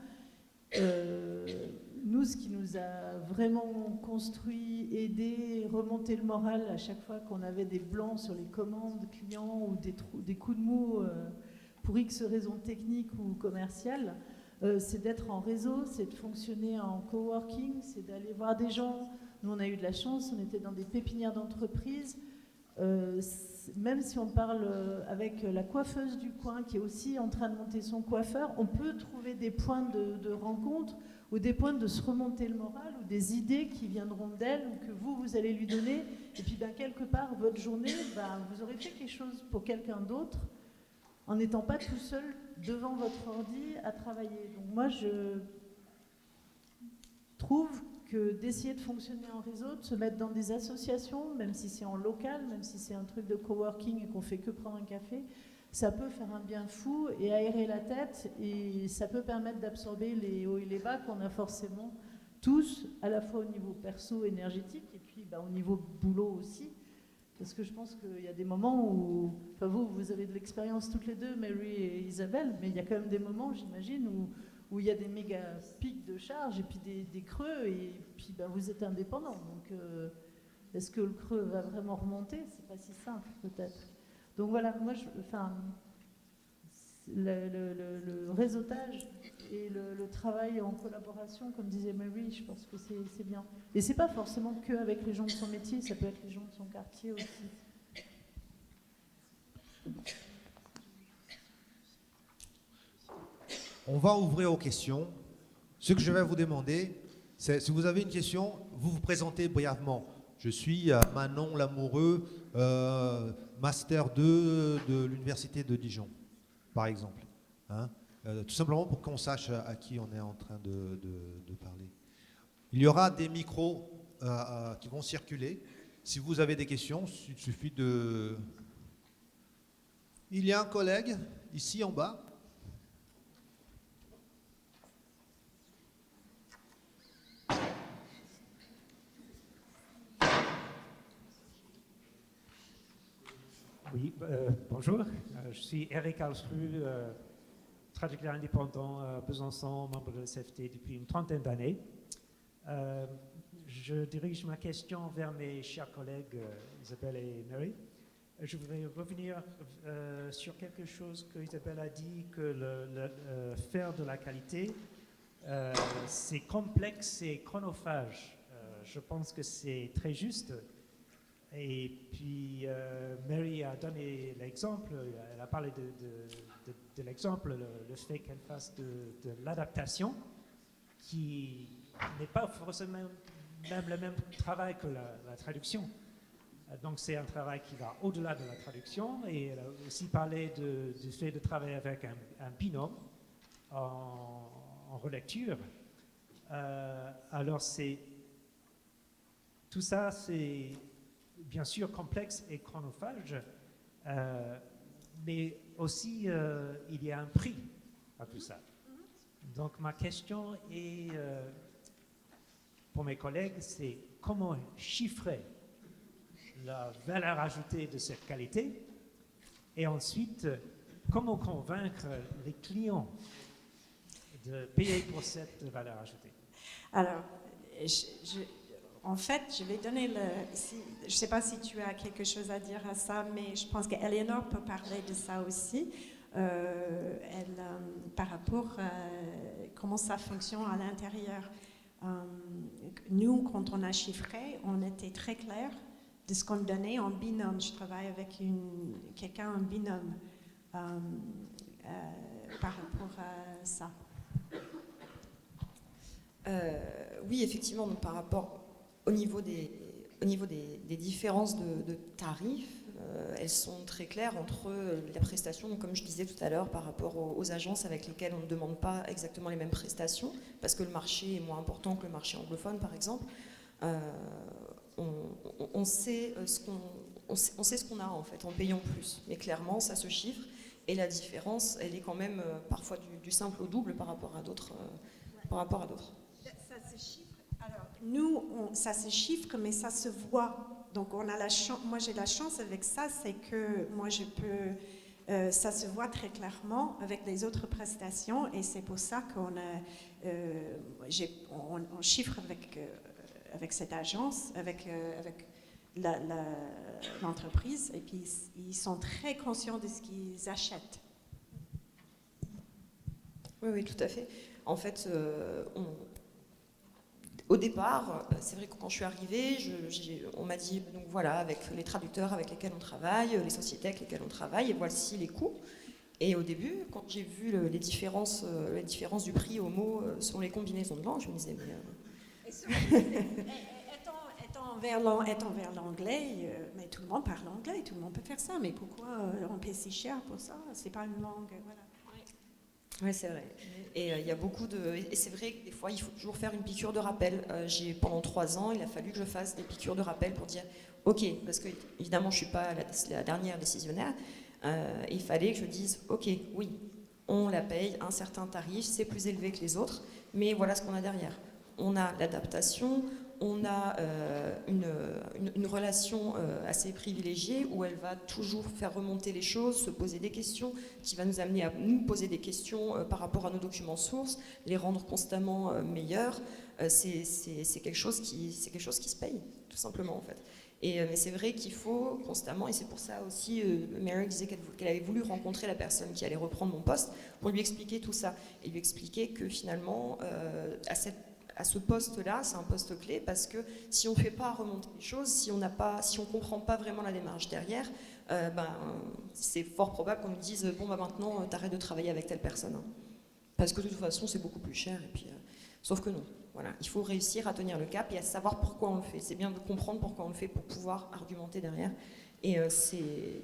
Nous, ce qui nous a vraiment construit, aidé, remonté le moral à chaque fois qu'on avait des blancs sur les commandes clients ou des coups de mou pour X raisons techniques ou commerciales, c'est d'être en réseau, c'est de fonctionner en coworking, c'est d'aller voir des gens. Nous, on a eu de la chance, on était dans des pépinières d'entreprise. Même si on parle avec la coiffeuse du coin qui est aussi en train de monter son coiffeur, on peut trouver des points de rencontre ou des points de se remonter le moral ou des idées qui viendront d'elle ou que vous allez lui donner. Et puis quelque part, votre journée, vous aurez fait quelque chose pour quelqu'un d'autre en n'étant pas tout seul devant votre ordi à travailler. Donc moi, je trouve que d'essayer de fonctionner en réseau, de se mettre dans des associations, même si c'est en local, même si c'est un truc de coworking et qu'on fait que prendre un café, ça peut faire un bien fou et aérer la tête, et ça peut permettre d'absorber les hauts et les bas qu'on a forcément tous, à la fois au niveau perso, énergétique, et puis au niveau boulot aussi. Parce que je pense qu'il y a des moments où, enfin vous avez de l'expérience toutes les deux, Mary et Isabelle, mais il y a quand même des moments, j'imagine, où il y a des méga pics de charge et puis des creux, et puis vous êtes indépendant. Donc est-ce que le creux va vraiment remonter? C'est pas si simple peut-être. Donc voilà, moi, le réseautage et le travail en collaboration, comme disait Mary, je pense que c'est bien. Et c'est pas forcément qu'avec les gens de son métier, ça peut être les gens de son quartier aussi. On va ouvrir aux questions. Ce que je vais vous demander, c'est si vous avez une question, vous vous présentez brièvement. Je suis Manon Lamoureux, Master 2 de l'Université de Dijon, par exemple. Tout simplement pour qu'on sache à qui on est en train de parler. Il y aura des micros qui vont circuler. Si vous avez des questions, il suffit de... Il y a un collègue ici en bas. Oui, bonjour. Je suis Eric Alsru, traducteur indépendant à Besançon, membre de la CFT depuis une trentaine d'années. Je dirige ma question vers mes chers collègues Isabelle et Mary. Je voudrais revenir sur quelque chose que Isabelle a dit, que faire de la qualité, c'est complexe et chronophage. Je pense que c'est très juste. Et puis, Mary a donné l'exemple, elle a parlé de l'exemple, le fait qu'elle fasse de l'adaptation, qui n'est pas forcément même le même travail que la traduction. Donc, c'est un travail qui va au-delà de la traduction, et elle a aussi parlé du fait de travailler avec un binôme en relecture. Alors, tout ça, c'est bien sûr complexe et chronophage, mais aussi il y a un prix à tout ça. Donc ma question est, pour mes collègues, c'est comment chiffrer la valeur ajoutée de cette qualité, et ensuite comment convaincre les clients de payer pour cette valeur ajoutée. Alors, en fait, je vais donner je ne sais pas si tu as quelque chose à dire à ça, mais je pense qu'Eleanor peut parler de ça aussi, par rapport à comment ça fonctionne à l'intérieur. Nous, quand on a chiffré, on était très clair de ce qu'on donnait en binôme. Je travaille avec quelqu'un en binôme par rapport à ça. Oui, effectivement, donc par rapport au niveau des différences de tarifs, elles sont très claires entre la prestation, donc comme je disais tout à l'heure, par rapport aux agences avec lesquelles on ne demande pas exactement les mêmes prestations, parce que le marché est moins important que le marché anglophone, par exemple. On sait ce qu'on a en fait en payant plus, mais clairement ça se chiffre, et la différence, elle est quand même parfois du simple au double par rapport à d'autres. Ça se chiffre. Alors, nous, ça se chiffre, mais ça se voit. Donc, on a la chance. Moi, j'ai la chance avec ça, c'est que moi, je peux. Ça se voit très clairement avec les autres prestations, et c'est pour ça qu'on on chiffre avec cette agence, avec l'entreprise, et puis ils sont très conscients de ce qu'ils achètent. Oui, tout à fait. En fait, au départ, c'est vrai que quand je suis arrivée, on m'a dit, donc voilà, avec les traducteurs avec lesquels on travaille, les sociétés avec lesquelles on travaille, et voici les coûts. Et au début, quand j'ai vu les différences du prix au mot selon les combinaisons de langue, je me disais, Étant vers l'anglais, mais tout le monde parle anglais, tout le monde peut faire ça, mais pourquoi on paie si cher pour ça? C'est pas une langue, voilà. Oui, c'est vrai. Et il y a beaucoup de. Et c'est vrai que des fois, il faut toujours faire une piqûre de rappel. Pendant 3 ans, il a fallu que je fasse des piqûres de rappel pour dire OK, parce que évidemment, je ne suis pas la dernière décisionnaire. Il fallait que je dise OK, oui, on la paye un certain tarif, c'est plus élevé que les autres, mais voilà ce qu'on a derrière. On a l'adaptation, on a une relation assez privilégiée où elle va toujours faire remonter les choses, se poser des questions, qui va nous amener à nous poser des questions par rapport à nos documents sources, les rendre constamment meilleurs. C'est quelque chose qui se paye, tout simplement en fait. Mais c'est vrai qu'il faut constamment, et c'est pour ça aussi, Mary disait qu'elle avait voulu rencontrer la personne qui allait reprendre mon poste pour lui expliquer tout ça, et lui expliquer que finalement, à ce poste-là, c'est un poste clé, parce que si on ne fait pas remonter les choses, si on ne comprend pas vraiment la démarche derrière, c'est fort probable qu'on nous dise « bon, maintenant, t'arrêtes de travailler avec telle personne hein. ». Parce que de toute façon, c'est beaucoup plus cher, et puis, sauf que non. Voilà, il faut réussir à tenir le cap et à savoir pourquoi on le fait. C'est bien de comprendre pourquoi on le fait pour pouvoir argumenter derrière. Et c'est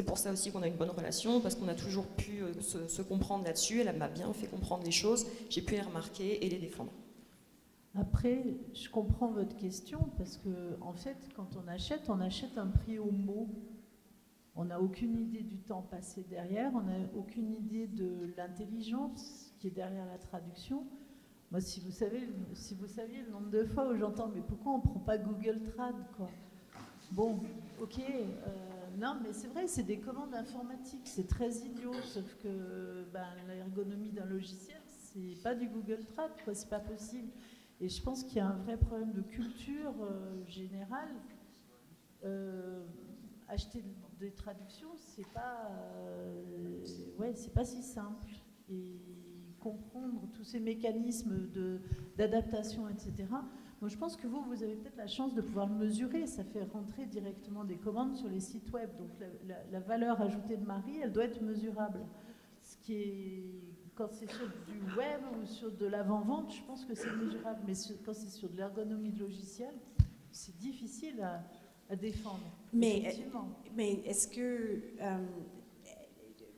pour ça aussi qu'on a une bonne relation, parce qu'on a toujours pu se comprendre là-dessus. Elle m'a bien fait comprendre les choses, j'ai pu les remarquer et les défendre. Après, je comprends votre question, parce que en fait, quand on achète un prix au mot. On n'a aucune idée du temps passé derrière, on n'a aucune idée de l'intelligence qui est derrière la traduction. Moi, si vous saviez le nombre de fois où j'entends « mais pourquoi on ne prend pas Google Trad ?» quoi. Bon, ok, non, mais c'est vrai, c'est des commandes informatiques, c'est très idiot, sauf que l'ergonomie d'un logiciel, c'est pas du Google Trad, quoi, c'est pas possible. Et je pense qu'il y a un vrai problème de culture générale. Acheter des traductions, c'est pas si simple. Et comprendre tous ces mécanismes d'adaptation, etc. Donc je pense que vous avez peut-être la chance de pouvoir le mesurer. Ça fait rentrer directement des commandes sur les sites web. Donc la valeur ajoutée de Marie, elle doit être mesurable. Ce qui est, quand c'est sur du web ou sur de l'avant-vente, je pense que c'est mesurable. Mais quand c'est sur de l'ergonomie de logiciel, c'est difficile à défendre. Mais est-ce que...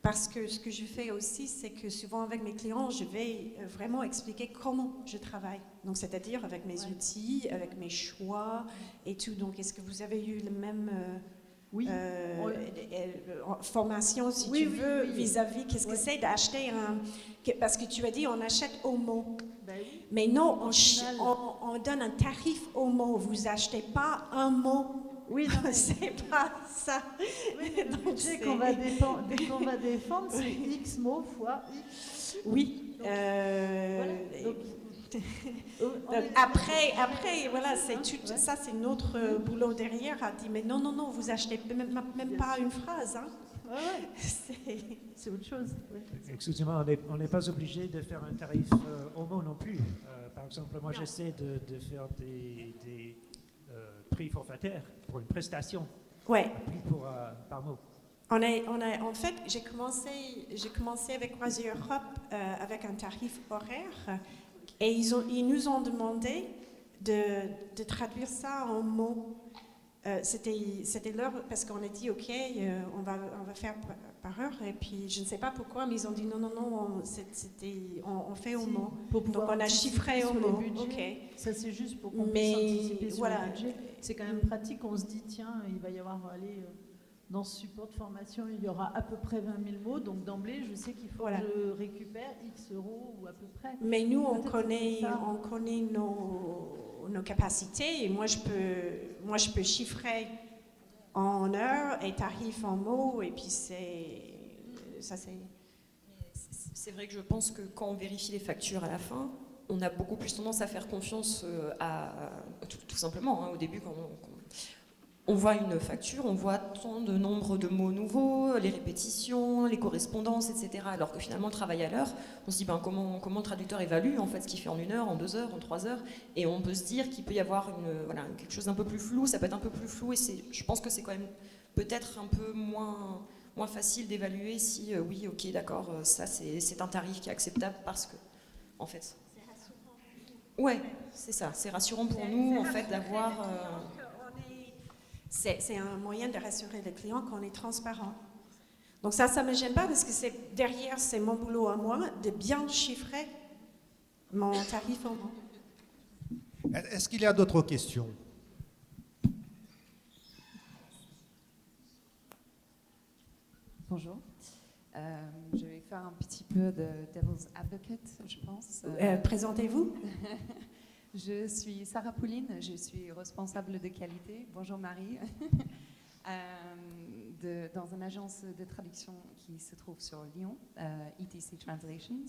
parce que ce que je fais aussi, c'est que souvent avec mes clients, je vais vraiment expliquer comment je travaille. Donc, c'est-à-dire avec mes outils, avec mes choix et tout. Donc, est-ce que vous avez eu le même formation, si tu veux, vis-à-vis qu'est-ce que c'est d'acheter un... Parce que tu as dit, on achète au mot. Ben oui. Mais non, on donne un tarif au mot. Vous achetez pas un mot. Oui, non, c'est pas ça. Oui, mais le budget qu'on va défendre, c'est X mots fois X. Oui. Voilà. Donc, après, voilà, c'est tout, ça, c'est notre boulot derrière à dire, mais non, vous achetez même pas une phrase. Hein. C'est autre chose. Ouais. Excusez-moi, on n'est pas obligé de faire un tarif homo non plus. Par exemple, moi j'essaie de faire des prix forfaitaires pour une prestation, Ouais. prix par mot. En fait, j'ai commencé avec Croisière Europe avec un tarif horaire et ils nous ont demandé de traduire ça en mots. C'était leur, parce qu'on a dit ok, on va faire par heure, et puis je ne sais pas pourquoi, mais ils ont dit non, on fait au mot. Pour Donc pouvoir on a chiffré au anticiper sur mot. les budgets. Ok. Ça c'est juste pour qu'on Mais puisse anticiper sur voilà. le budget. C'est quand même pratique, on se dit tiens, il va y avoir dans ce support de formation, il y aura à peu près 20 000 mots, donc d'emblée je sais qu'il faut que je récupère X euros ou à peu près. Mais nous on connaît nos capacités, et moi je peux chiffrer en heures et tarif en mots, et puis c'est vrai que je pense que quand on vérifie les factures à la fin, on a beaucoup plus tendance à faire confiance tout simplement. Au début, quand on voit une facture, on voit tant de nombre de mots nouveaux, les répétitions, les correspondances, etc. Alors que finalement, le travail à l'heure, on se dit comment le traducteur évalue en fait ce qu'il fait en 1 heure, en 2 heures, en 3 heures, et on peut se dire qu'il peut y avoir quelque chose d'un peu plus flou. Ça peut être un peu plus flou, et je pense que c'est quand même peut-être un peu moins facile d'évaluer si oui, ok, d'accord, ça c'est un tarif qui est acceptable parce que, en fait. C'est rassurant. Ouais, c'est ça. C'est rassurant pour nous en fait d'avoir. C'est un moyen de rassurer le client qu'on est transparent. Donc ça ne me gêne pas, parce que derrière, c'est mon boulot à moi de bien chiffrer mon tarif en mois. Est-ce qu'il y a d'autres questions? Bonjour. Je vais faire un petit peu de devil's advocate, je pense. Présentez-vous. Je suis Sarah Pouline, je suis responsable de qualité. Bonjour Marie. Dans une agence de traduction qui se trouve sur Lyon, ETC Translations.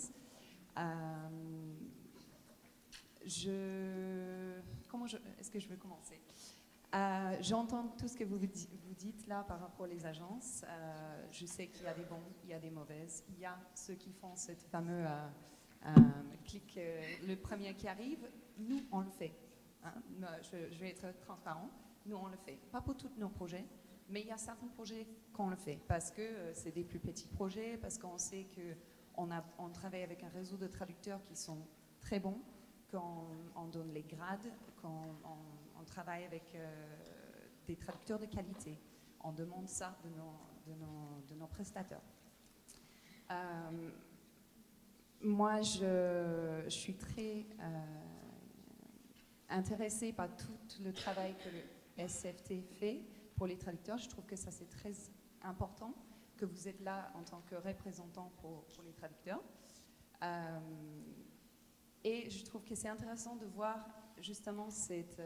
Est-ce que je veux commencer? J'entends tout ce que vous dites là par rapport aux agences. Je sais qu'il y a des bons, il y a des mauvaises. Il y a ceux qui font cette fameux clic, le premier qui arrive. Nous, on le fait. Hein. Je vais être transparent. Nous, on le fait. Pas pour tous nos projets, mais il y a certains projets qu'on le fait parce que c'est des plus petits projets, parce qu'on sait qu'on travaille avec un réseau de traducteurs qui sont très bons, qu'on donne les grades, qu'on travaille avec des traducteurs de qualité. On demande ça de nos prestataires. Moi, je suis très intéressée par tout le travail que le SFT fait pour les traducteurs. Je trouve que ça, c'est très important, que vous êtes là en tant que représentant pour les traducteurs. Et je trouve que c'est intéressant de voir justement cet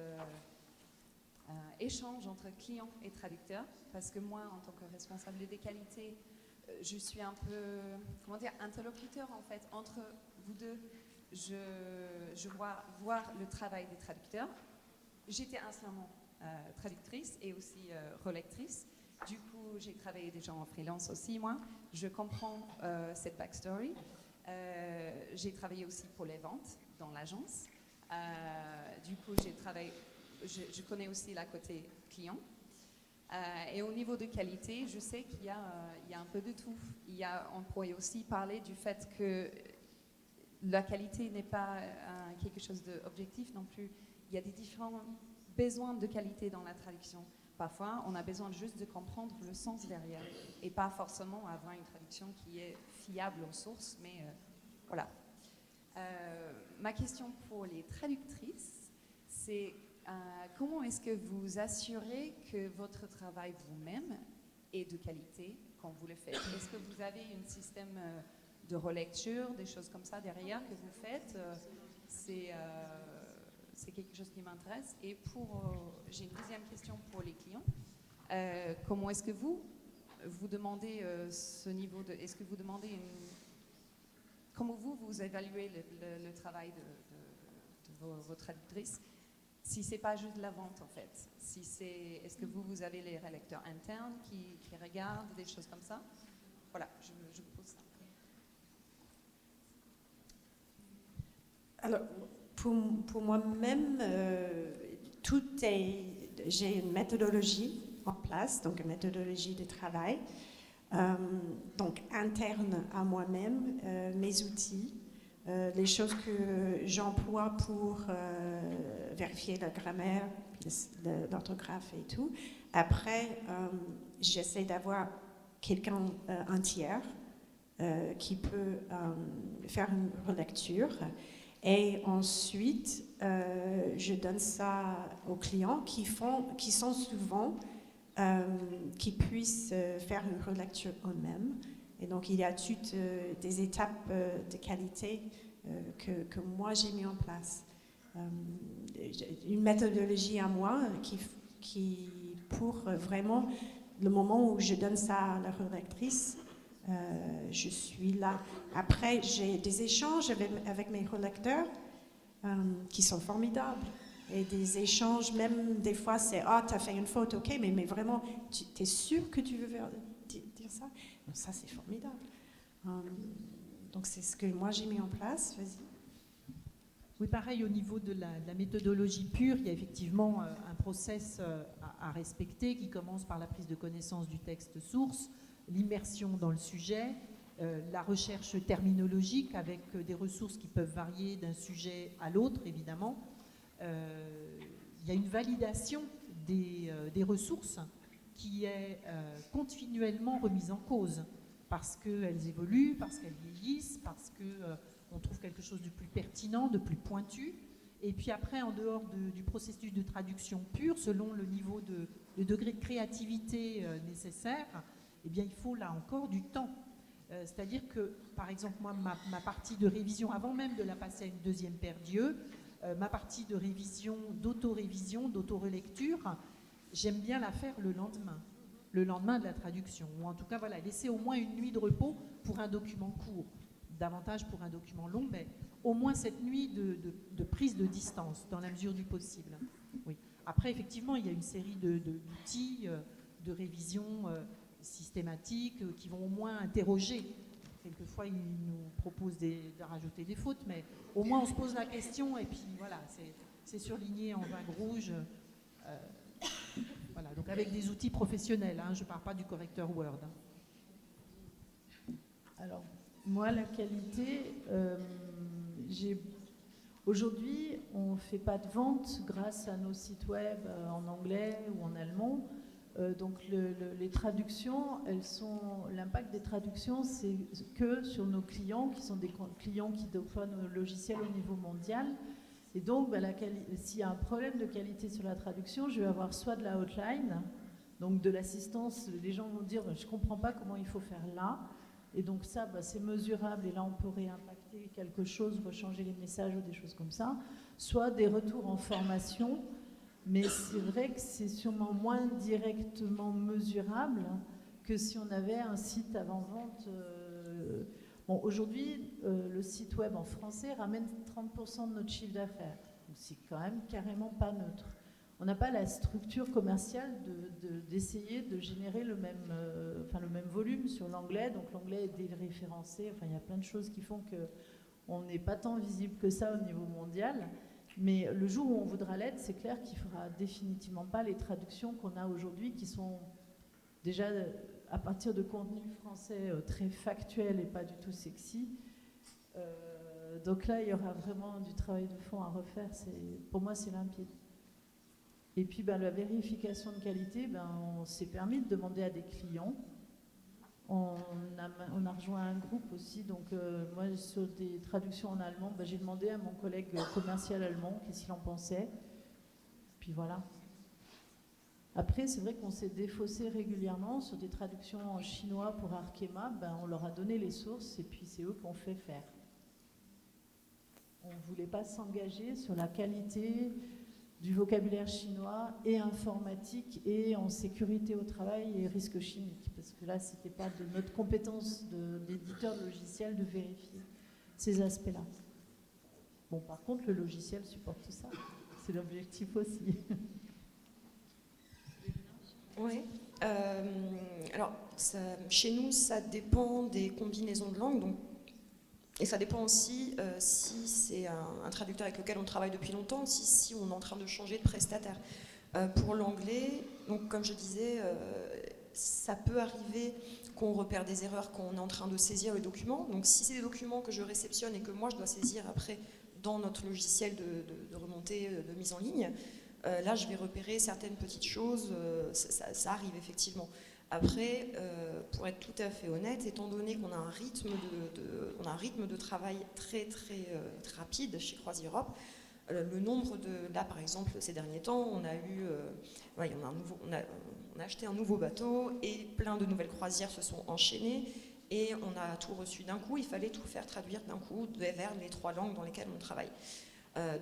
échange entre clients et traducteurs, parce que moi, en tant que responsable des qualités, je suis un peu, interlocuteur en fait entre vous deux. Je vois voir le travail des traducteurs. J'étais anciennement traductrice et aussi relectrice. Du coup, j'ai travaillé déjà en freelance aussi, moi. Je comprends cette backstory. J'ai travaillé aussi pour les ventes dans l'agence. Du coup, je connais aussi la côté client. Et au niveau de qualité, je sais qu'il y a un peu de tout. On pourrait aussi parler du fait que la qualité n'est pas quelque chose d'objectif non plus. Il y a des différents besoins de qualité dans la traduction. Parfois, on a besoin juste de comprendre le sens derrière et pas forcément avoir une traduction qui est fiable aux sources, mais voilà. Ma question pour les traductrices, c'est comment est-ce que vous assurez que votre travail vous-même est de qualité quand vous le faites? Est-ce que vous avez un système de relecture, des choses comme ça derrière que vous faites? C'est quelque chose qui m'intéresse. Et j'ai une deuxième question pour les clients. Comment est-ce que vous demandez ce niveau de... Est-ce que vous demandez comment vous évaluez le travail de vos traductrices? si c'est pas juste de la vente en fait. Si c'est, est-ce que vous avez les rédacteurs internes qui regardent des choses comme ça? Voilà, je vous pose ça. Alors, pour moi-même, j'ai une méthodologie en place, donc une méthodologie de travail, donc interne à moi-même, mes outils, les choses que j'emploie pour vérifier la grammaire, l'orthographe et tout. Après, j'essaie d'avoir quelqu'un, un tiers, qui peut faire une relecture. Et ensuite, je donne ça aux clients qui sont souvent, qui puissent faire une relecture eux-mêmes. Et donc, il y a toutes des étapes de qualité que moi j'ai mis en place. Une méthodologie à moi qui pour vraiment le moment où je donne ça à la relectrice, je suis là. Après, j'ai des échanges avec mes relecteurs qui sont formidables. Et des échanges, même des fois, c'est « Ah, tu as fait une faute, ok, mais vraiment, tu es sûr que tu veux dire ça ?» Donc ça, c'est formidable. Donc c'est ce que moi j'ai mis en place. Vas-y. Oui, pareil, au niveau de la méthodologie pure, il y a effectivement un process à respecter qui commence par la prise de connaissance du texte source, l'immersion dans le sujet, la recherche terminologique avec des ressources qui peuvent varier d'un sujet à l'autre, évidemment. Il y a une validation des ressources qui est continuellement remise en cause parce qu'elles évoluent, parce qu'elles vieillissent, parce qu'on trouve quelque chose de plus pertinent, de plus pointu. Et puis après, en dehors du processus de traduction pure, selon le niveau le degré de créativité nécessaire, eh bien, il faut là encore du temps. C'est-à-dire que, par exemple, moi, ma partie de révision, avant même de la passer à une deuxième paire d'yeux, ma partie de révision, d'auto-révision, d'auto-relecture, j'aime bien la faire le lendemain de la traduction. Ou en tout cas, voilà, laisser au moins une nuit de repos pour un document court, davantage pour un document long, mais au moins cette nuit de prise de distance, dans la mesure du possible. Oui. Après, effectivement, il y a une série d'outils de révision systématique qui vont au moins interroger. Quelquefois, ils nous proposent de rajouter des fautes, mais au moins on se pose la question et puis voilà, c'est surligné en vague rouge. Voilà, donc avec des outils professionnels, hein, je ne parle pas du correcteur Word. Alors, moi, la qualité, aujourd'hui, on ne fait pas de vente grâce à nos sites web en anglais ou en allemand. Donc les traductions, l'impact des traductions, c'est que sur nos clients, qui sont des clients qui déploient nos logiciels au niveau mondial. Et donc, s'il y a un problème de qualité sur la traduction, je vais avoir soit de la hotline, donc de l'assistance, les gens vont dire je ne comprends pas comment il faut faire là. Et donc ça, c'est mesurable et là on peut réimpacter quelque chose, rechanger les messages ou des choses comme ça. Soit des retours en formation. Mais c'est vrai que c'est sûrement moins directement mesurable que si on avait un site avant-vente. Bon, aujourd'hui, le site web en français ramène 30% de notre chiffre d'affaires. Donc c'est quand même carrément pas neutre. On n'a pas la structure commerciale d'essayer de générer le même volume sur l'anglais. Donc l'anglais est déréférencé. Enfin, il y a plein de choses qui font qu'on n'est pas tant visible que ça au niveau mondial. Mais le jour où on voudra l'être, c'est clair qu'il ne fera définitivement pas les traductions qu'on a aujourd'hui, qui sont déjà à partir de contenus français très factuels et pas du tout sexy. Donc là, il y aura vraiment du travail de fond à refaire. Pour moi, c'est limpide. Et puis, la vérification de qualité, on s'est permis de demander à des clients. On a rejoint un groupe aussi, donc moi sur des traductions en allemand, j'ai demandé à mon collègue commercial allemand qu'est-ce qu'il en pensait. Puis voilà. Après, c'est vrai qu'on s'est défaussé régulièrement sur des traductions en chinois pour Arkema. On leur a donné les sources et puis c'est eux qui ont fait faire. On ne voulait pas s'engager sur la qualité du vocabulaire chinois et informatique et en sécurité au travail et risque chimique. Parce que là, ce n'était pas de notre compétence d'éditeur de logiciel de vérifier ces aspects-là. Bon, par contre, le logiciel supporte ça. C'est l'objectif aussi. Oui. Alors, chez nous, ça dépend des combinaisons de langues. Et ça dépend aussi si c'est un traducteur avec lequel on travaille depuis longtemps, si on est en train de changer de prestataire. Pour l'anglais, donc comme je disais, ça peut arriver qu'on repère des erreurs quand on est en train de saisir le document. Donc si c'est des documents que je réceptionne et que moi je dois saisir après dans notre logiciel de remontée, de mise en ligne, là je vais repérer certaines petites choses, ça arrive effectivement. Après, pour être tout à fait honnête, étant donné qu'on a un rythme de travail très très rapide chez CroisiEurope, le nombre là par exemple ces derniers temps, on a acheté un nouveau bateau et plein de nouvelles croisières se sont enchaînées et on a tout reçu d'un coup, il fallait tout faire traduire d'un coup vers les 3 langues dans lesquelles on travaille.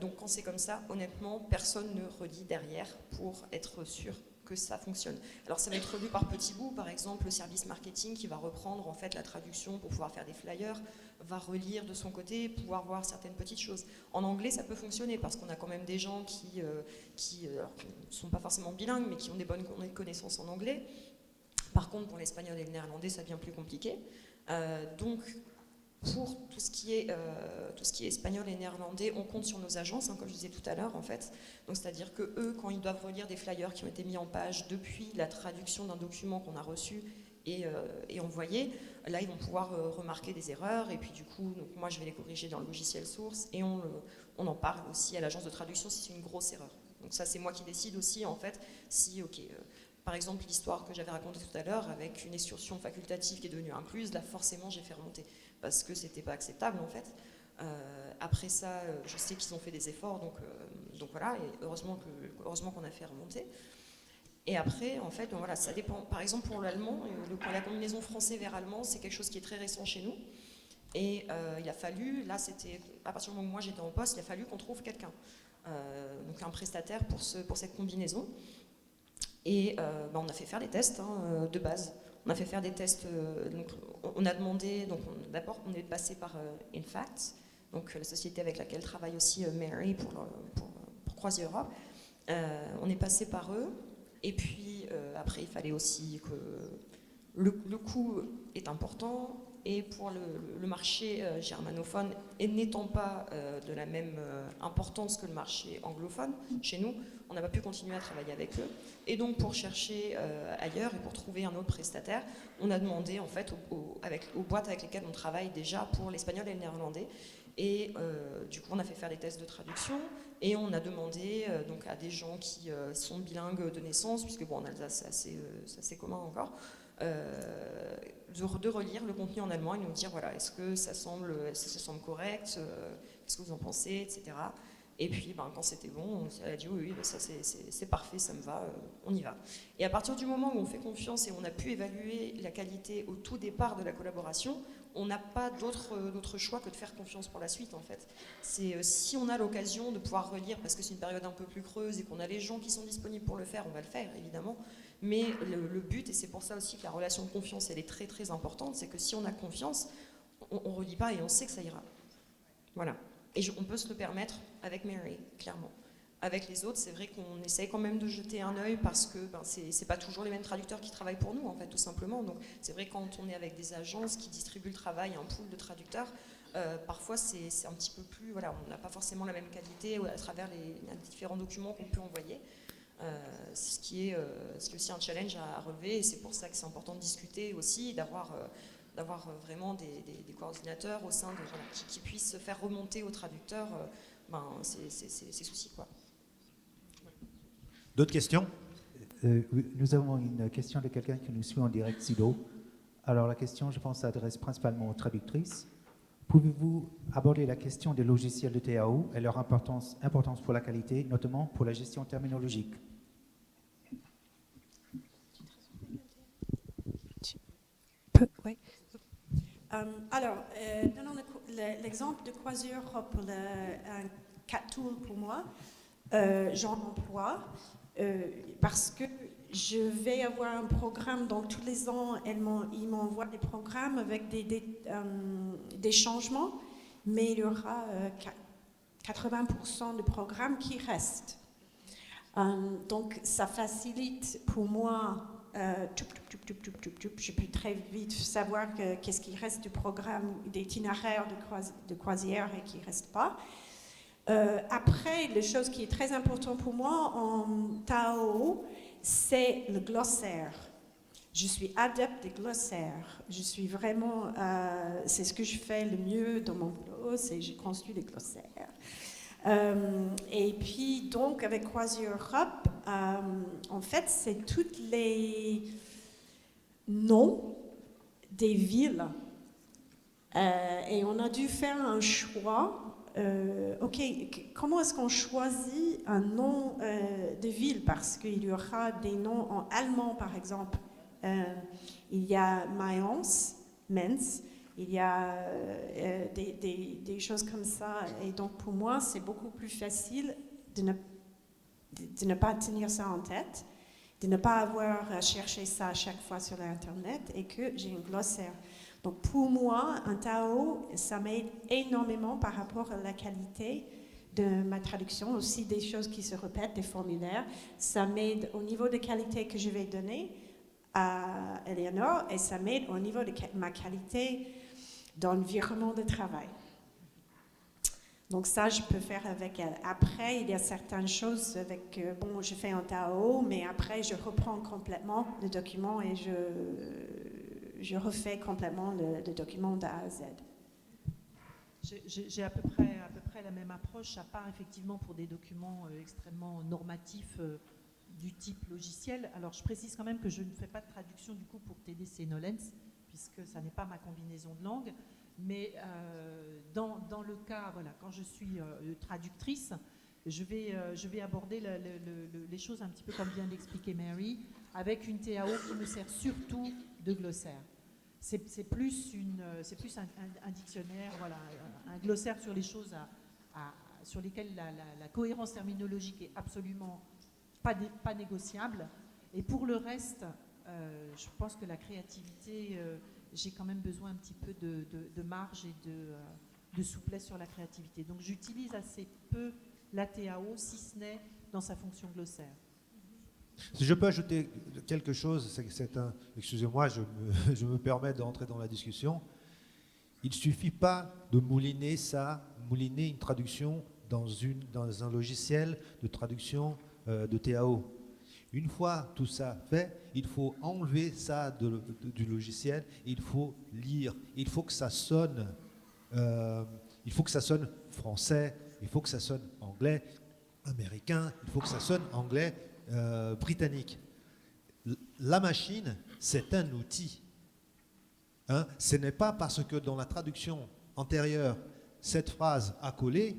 Donc quand c'est comme ça, honnêtement, personne ne relit derrière pour être sûr que ça fonctionne. Alors ça va être relu par petits bouts, par exemple le service marketing qui va reprendre en fait la traduction pour pouvoir faire des flyers, va relire de son côté, pouvoir voir certaines petites choses. En anglais ça peut fonctionner parce qu'on a quand même des gens qui ne sont pas forcément bilingues mais qui ont des bonnes connaissances en anglais. Par contre pour l'espagnol et le néerlandais ça devient plus compliqué. Donc pour tout ce qui est espagnol et néerlandais, on compte sur nos agences, comme je disais tout à l'heure en fait. Donc c'est-à-dire que eux, quand ils doivent relire des flyers qui ont été mis en page depuis la traduction d'un document qu'on a reçu et envoyé, là ils vont pouvoir remarquer des erreurs et puis du coup, donc, moi je vais les corriger dans le logiciel source et on en parle aussi à l'agence de traduction si c'est une grosse erreur. Donc ça c'est moi qui décide aussi en fait si par exemple, l'histoire que j'avais racontée tout à l'heure avec une excursion facultative qui est devenue incluse, là forcément j'ai fait remonter parce que c'était pas acceptable en fait. Après ça, je sais qu'ils ont fait des efforts, donc voilà, et heureusement qu'on a fait remonter. Et après, en fait, donc voilà, ça dépend. Par exemple, pour l'allemand, la combinaison français vers allemand, c'est quelque chose qui est très récent chez nous. Et il a fallu, là c'était, à partir du moment où moi j'étais en poste, il a fallu qu'on trouve quelqu'un, donc un prestataire pour cette combinaison. Et on a fait faire des tests de base. On a fait faire des tests, donc on a demandé, donc d'abord on est passé par Infact, donc la société avec laquelle travaille aussi Mary pour CroisiEurope. On est passé par eux, et puis après il fallait aussi que le coût est important, et pour le marché germanophone, et n'étant pas de la même importance que le marché anglophone, chez nous, on n'a pas pu continuer à travailler avec eux. Et donc pour chercher ailleurs et pour trouver un autre prestataire, on a demandé en fait aux boîtes avec lesquelles on travaille déjà pour l'espagnol et le néerlandais. Et du coup on a fait faire des tests de traduction et on a demandé donc à des gens qui sont bilingues de naissance, puisque bon en Alsace c'est assez commun encore, de relire le contenu en allemand et nous dire voilà, est-ce que ça semble correct, qu'est-ce que vous en pensez, etc. Et puis quand c'était bon, elle a dit oui, ça c'est parfait, ça me va, on y va. Et à partir du moment où on fait confiance et on a pu évaluer la qualité au tout départ de la collaboration, on n'a pas d'autre choix que de faire confiance pour la suite en fait. C'est si on a l'occasion de pouvoir relire, parce que c'est une période un peu plus creuse et qu'on a les gens qui sont disponibles pour le faire, on va le faire évidemment. Mais le but, et c'est pour ça aussi que la relation de confiance elle est très très importante, c'est que si on a confiance, on ne relit pas et on sait que ça ira. Voilà. Et on peut se le permettre avec Mary, clairement. Avec les autres, c'est vrai qu'on essaye quand même de jeter un œil parce que c'est pas toujours les mêmes traducteurs qui travaillent pour nous, en fait, tout simplement. Donc c'est vrai quand on est avec des agences qui distribuent le travail, un pool de traducteurs, parfois c'est un petit peu plus, voilà, on n'a pas forcément la même qualité à travers les différents documents qu'on peut envoyer. Ce qui est aussi un challenge à relever, et c'est pour ça que c'est important de discuter aussi, d'avoir vraiment des coordinateurs au sein qui puissent faire remonter aux traducteurs ces soucis, quoi. D'autres questions? Nous avons une question de quelqu'un qui nous suit en direct Sido. Alors la question, je pense, s'adresse principalement aux traductrices. Pouvez-vous aborder la question des logiciels de TAO et leur importance pour la qualité, notamment pour la gestion terminologique? Oui. Alors, donnons l'exemple de CroisiEurope, un CAT-tool pour moi. J'en emploie parce que je vais avoir un programme, donc tous les ans, ils m'envoient des programmes avec des changements, mais il y aura 80% du programme qui reste. Donc, ça facilite pour moi, je peux très vite savoir qu'est-ce qui reste du programme d'itinéraire de croisière et qui ne reste pas. Après, la chose qui est très importante pour moi en Tao, c'est le glossaire. Je suis adepte des glossaires. Je suis vraiment, c'est ce que je fais le mieux dans mon boulot, c'est je construis des glossaires. Et puis donc avec Croisière Europe, en fait c'est tous les noms des villes. Et on a dû faire un choix. Ok, comment est-ce qu'on choisit un nom de ville? Parce qu'il y aura des noms en allemand par exemple. Il y a Mayence, Mainz, il y a des choses comme ça. Et donc pour moi, c'est beaucoup plus facile de ne pas tenir ça en tête, de ne pas avoir à chercher ça à chaque fois sur l'Internet et que j'ai un glossaire. Donc pour moi, un Tao, ça m'aide énormément par rapport à la qualité de ma traduction, aussi des choses qui se répètent, des formulaires. Ça m'aide au niveau de qualité que je vais donner à Eleanor et ça m'aide au niveau de ma qualité d'environnement de travail. Donc ça, je peux faire avec elle. Après, il y a certaines choses avec, bon, je fais un Tao, mais après, je reprends complètement le document et je refais complètement le document d'A à Z. J'ai à peu près la même approche, à part effectivement pour des documents extrêmement normatifs du type logiciel. Alors je précise quand même que je ne fais pas de traduction du coup pour TDC Nolens, puisque ça n'est pas ma combinaison de langues, mais dans le cas, voilà, quand je suis traductrice, je vais aborder les choses un petit peu comme vient d'expliquer Mary, avec une TAO qui me sert surtout de glossaire. C'est plus un dictionnaire, voilà, un glossaire sur les choses sur lesquelles la cohérence terminologique est absolument pas négociable. Et pour le reste, je pense que la créativité, j'ai quand même besoin un petit peu de marge et de souplesse sur la créativité. Donc j'utilise assez peu la TAO, si ce n'est dans sa fonction glossaire. Si je peux ajouter quelque chose, excusez-moi, je me permets d'entrer dans la discussion. Il ne suffit pas de mouliner une traduction dans un logiciel de traduction de TAO. Une fois tout ça fait, il faut enlever ça du logiciel, il faut lire, il faut que ça sonne français, il faut que ça sonne anglais, américain, il faut que ça sonne anglais, britannique. La machine, c'est un outil. Hein? Ce n'est pas parce que dans la traduction antérieure, cette phrase a collé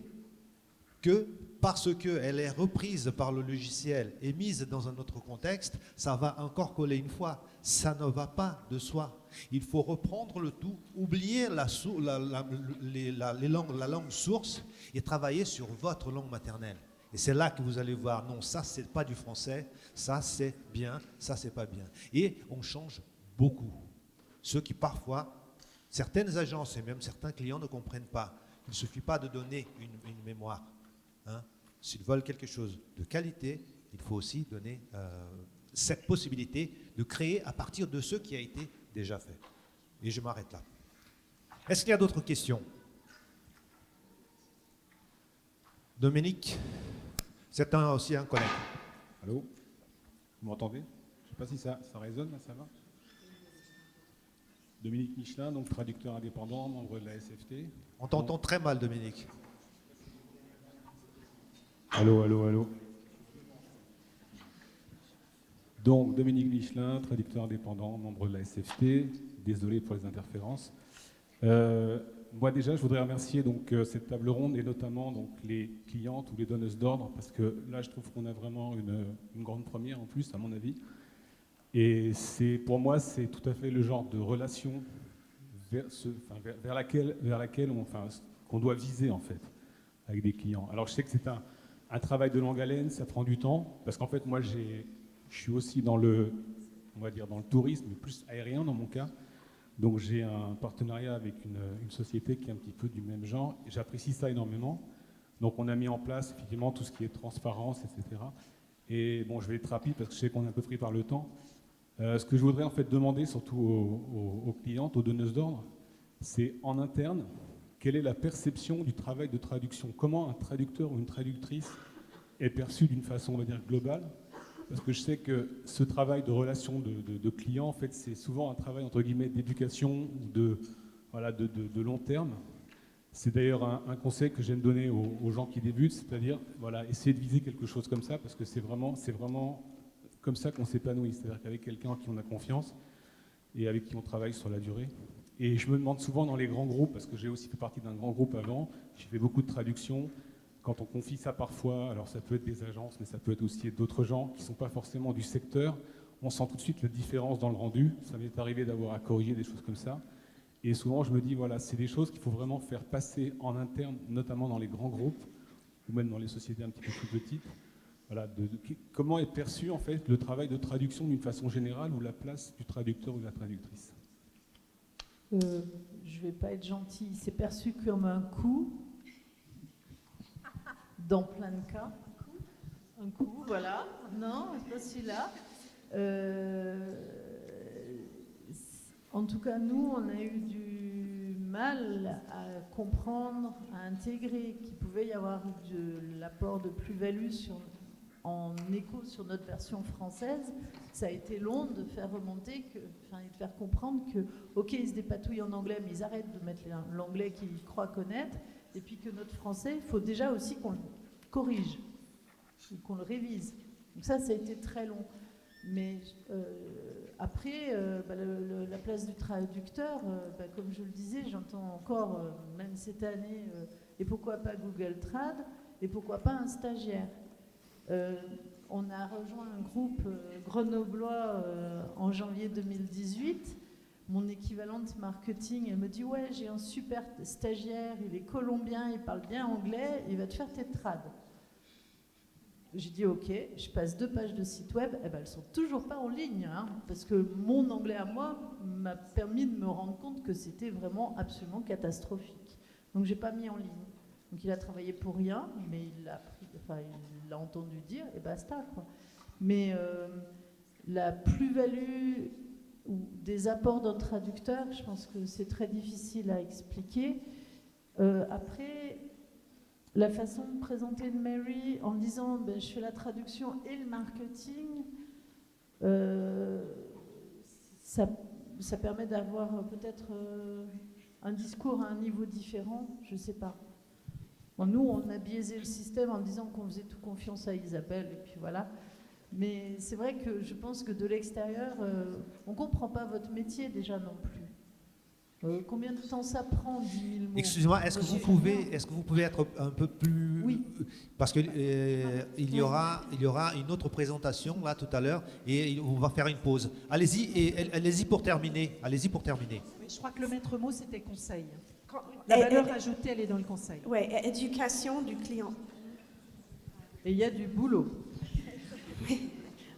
que parce qu'elle est reprise par le logiciel et mise dans un autre contexte, ça va encore coller une fois. Ça ne va pas de soi. Il faut reprendre le tout, oublier la langue source et travailler sur votre langue maternelle. Et c'est là que vous allez voir, non, ça c'est pas du français, ça c'est bien, ça c'est pas bien. Et on change beaucoup. Ceux qui parfois, certaines agences et même certains clients ne comprennent pas. Il ne suffit pas de donner une mémoire. Hein. S'ils veulent quelque chose de qualité, il faut aussi donner cette possibilité de créer à partir de ce qui a été déjà fait. Et je m'arrête là. Est-ce qu'il y a d'autres questions? Dominique, c'est aussi un collègue. Allô? Vous m'entendez? Je ne sais pas si ça résonne, là, ça va? Dominique Michelin, donc traducteur indépendant, membre de la SFT. On t'entend très mal, Dominique. Allô, allô, allô. Donc, Dominique Michelin, traducteur indépendant, membre de la SFT. Désolé pour les interférences. Moi, déjà, je voudrais remercier donc, cette table ronde et notamment donc, les clientes ou les donneuses d'ordre, parce que là, je trouve qu'on a vraiment une grande première en plus, à mon avis. Et pour moi, c'est tout à fait le genre de relation vers laquelle qu'on doit viser, en fait, avec des clients. Alors, je sais que c'est un travail de longue haleine, ça prend du temps, parce qu'en fait, moi, je suis aussi dans le tourisme, mais plus aérien dans mon cas. Donc, j'ai un partenariat avec une société qui est un petit peu du même genre, et j'apprécie ça énormément. Donc on a mis en place effectivement tout ce qui est transparence, etc. Et bon, je vais être rapide parce que je sais qu'on est un peu pris par le temps. Ce que je voudrais en fait demander surtout aux clientes, aux donneuses d'ordre, c'est en interne, quelle est la perception du travail de traduction? Comment un traducteur ou une traductrice est perçu d'une façon, on va dire, globale? Parce que je sais que ce travail de relation de client, en fait, c'est souvent un travail, entre guillemets, d'éducation ou de long terme. C'est d'ailleurs un conseil que j'aime donner aux gens qui débutent, c'est-à-dire, voilà, essayer de viser quelque chose comme ça, parce que c'est vraiment comme ça qu'on s'épanouit, c'est-à-dire qu'avec quelqu'un en qui on a confiance et avec qui on travaille sur la durée. Et je me demande souvent dans les grands groupes, parce que j'ai aussi fait partie d'un grand groupe avant, j'ai fait beaucoup de traductions, quand on confie ça parfois, alors ça peut être des agences, mais ça peut être aussi d'autres gens qui ne sont pas forcément du secteur, on sent tout de suite la différence dans le rendu. Ça m'est arrivé d'avoir à corriger des choses comme ça. Et souvent, je me dis, voilà, c'est des choses qu'il faut vraiment faire passer en interne, notamment dans les grands groupes, ou même dans les sociétés un petit peu plus petites. Voilà, comment est perçu, en fait, le travail de traduction d'une façon générale, ou la place du traducteur ou de la traductrice? Je ne vais pas être gentille. C'est perçu comme un coût, dans plein de cas. Un coup, voilà. Non, c'est pas celui-là. En tout cas, nous, on a eu du mal à comprendre, à intégrer qu'il pouvait y avoir de l'apport de plus-value en écho sur notre version française. Ça a été long de faire remonter, et de faire comprendre que, ok, ils se dépatouillent en anglais, mais ils arrêtent de mettre l'anglais qu'ils croient connaître, et puis que notre français, il faut déjà aussi qu'on le corrige, qu'on le révise. Donc ça a été très long. Mais après, la place du traducteur, comme je le disais, j'entends encore, même cette année, et pourquoi pas Google Trad, et pourquoi pas un stagiaire. On a rejoint un groupe grenoblois en janvier 2018. Mon équivalente marketing, elle me dit « Ouais, j'ai un super stagiaire, il est colombien, il parle bien anglais, il va te faire tes trades. » J'ai dit ok, je passe 2 pages de site web, elles ne sont toujours pas en ligne, hein, parce que mon anglais à moi m'a permis de me rendre compte que c'était vraiment absolument catastrophique. Donc j'ai pas mis en ligne. Donc il a travaillé pour rien, mais il l'a entendu dire et basta, quoi. Mais la plus-value ou des apports d'un traducteur, je pense que c'est très difficile à expliquer. Après, la façon de présenter de Mary en disant je fais la traduction et le marketing, ça permet d'avoir peut-être un discours à un niveau différent, je ne sais pas. Bon, nous, on a biaisé le système en disant qu'on faisait tout confiance à Isabelle, et puis voilà. Mais c'est vrai que je pense que de l'extérieur, on ne comprend pas votre métier déjà non plus. Combien de temps ça prend, 10 000 mots? Excusez-moi, est-ce que vous pouvez être un peu plus... Oui. Parce que il y aura une autre présentation là tout à l'heure et on va faire une pause. Allez-y pour terminer. Allez-y pour terminer. Je crois que le maître mot c'était conseil. La valeur ajoutée, elle est dans le conseil. Oui, éducation du client. Et il y a du boulot.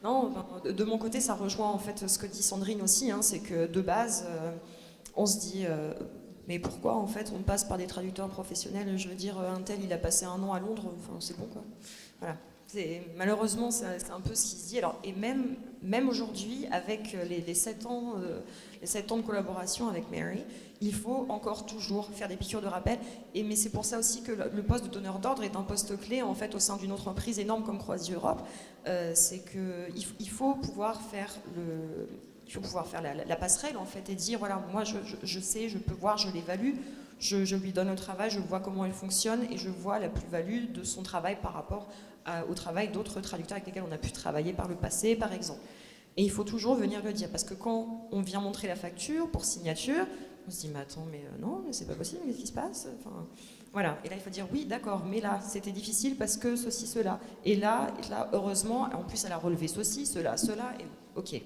Non, de mon côté, ça rejoint en fait ce que dit Sandrine aussi, hein, c'est que de base, on se dit, mais pourquoi en fait on passe par des traducteurs professionnels? Je veux dire, un tel, il a passé 1 an à Londres, enfin c'est bon quoi. Voilà. Malheureusement, c'est un peu ce qui se dit. Alors, et même aujourd'hui, avec les 7 ans de collaboration avec Mary, il faut encore toujours faire des piqûres de rappel. Mais c'est pour ça aussi que le poste de donneur d'ordre est un poste clé en fait au sein d'une entreprise énorme comme Croisière Europe. C'est qu'il faut pouvoir faire la passerelle en fait et dire voilà, moi je sais, je peux voir, je l'évalue. Je lui donne le travail, je vois comment elle fonctionne et je vois la plus-value de son travail par rapport au travail d'autres traducteurs avec lesquels on a pu travailler par le passé, par exemple. Et il faut toujours venir le dire, parce que quand on vient montrer la facture pour signature, on se dit, mais attends, non, mais c'est pas possible, qu'est-ce qui se passe? Enfin, voilà. Et là, il faut dire, oui, d'accord, mais là, c'était difficile parce que ceci, cela. Et là, heureusement, en plus, elle a relevé ceci, cela, et ok,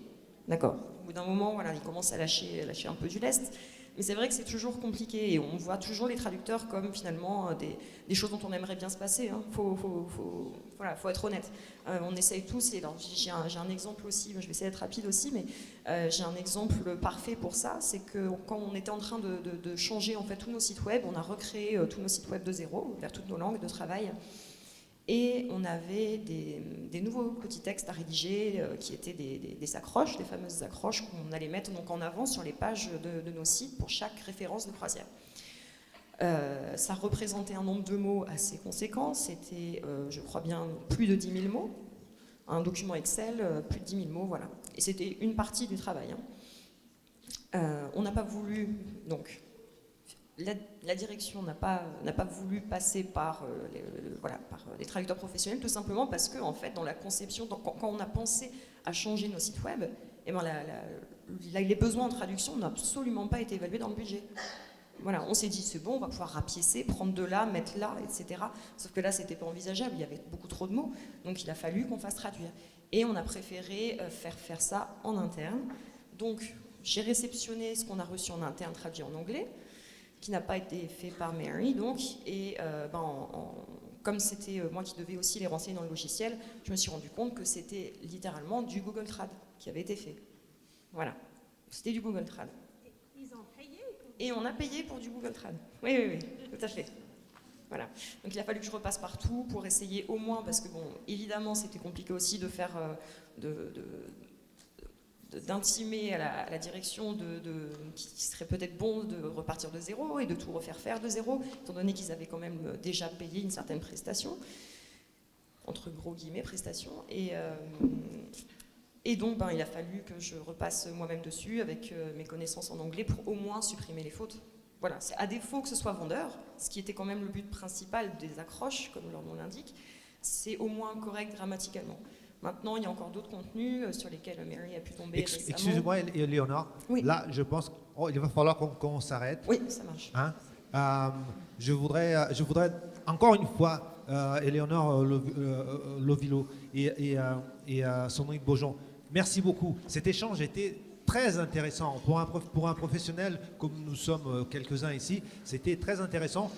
d'accord. Au bout d'un moment, voilà, il commence à lâcher un peu du lest. Mais c'est vrai que c'est toujours compliqué et on voit toujours les traducteurs comme finalement des choses dont on aimerait bien se passer. Hein. Voilà, faut être honnête. On essaye tous, et j'ai un exemple aussi, je vais essayer d'être rapide aussi, mais j'ai un exemple parfait pour ça, c'est que quand on était en train de changer en fait tous nos sites web, on a recréé tous nos sites web de zéro, vers toutes nos langues de travail. Et on avait des nouveaux petits textes à rédiger qui étaient des accroches, des fameuses accroches qu'on allait mettre donc en avant sur les pages de nos sites pour chaque référence de croisière. Ça représentait un nombre de mots assez conséquent, c'était, je crois bien, plus de 10 000 mots. Un document Excel, plus de 10 000 mots, voilà. Et c'était une partie du travail. Hein. On n'a pas voulu, donc, la direction n'a pas voulu passer par les traducteurs professionnels, tout simplement parce que, en fait, dans la conception, quand on a pensé à changer nos sites web, eh ben, les besoins en traduction n'ont absolument pas été évalués dans le budget. Voilà, on s'est dit, c'est bon, on va pouvoir rapiécer, prendre de là, mettre là, etc. Sauf que là, c'était pas envisageable, il y avait beaucoup trop de mots, donc il a fallu qu'on fasse traduire. Et on a préféré faire ça en interne. Donc, j'ai réceptionné ce qu'on a reçu en interne, traduit en anglais, qui n'a pas été fait par Mary, donc, et comme c'était moi qui devais aussi les renseigner dans le logiciel, je me suis rendu compte que c'était littéralement du Google Trad qui avait été fait. Voilà, c'était du Google Trad. Ils ont payé? Et on a payé pour du Google Trad. Oui, tout à fait. Voilà. Donc il a fallu que je repasse partout pour essayer au moins, parce que bon, évidemment c'était compliqué aussi de faire, d'intimer à la direction qui serait peut-être bon de repartir de zéro et de tout refaire faire de zéro, étant donné qu'ils avaient quand même déjà payé une certaine prestation, entre gros guillemets prestation, et donc il a fallu que je repasse moi-même dessus avec mes connaissances en anglais pour au moins supprimer les fautes. Voilà, c'est à défaut que ce soit vendeur, ce qui était quand même le but principal des accroches, comme leur nom l'indique, c'est au moins correct grammaticalement. Maintenant, il y a encore d'autres contenus sur lesquels Mary a pu tomber récemment. Excusez-moi, Léonore. Oui. Là, je pense qu'il va falloir qu'on s'arrête. Oui, ça marche. Hein? Je voudrais encore une fois, Éléonore Lovilo et Sandrine Beaujon, merci beaucoup. Cet échange était très intéressant. Pour un professionnel comme nous sommes quelques-uns ici, c'était très intéressant.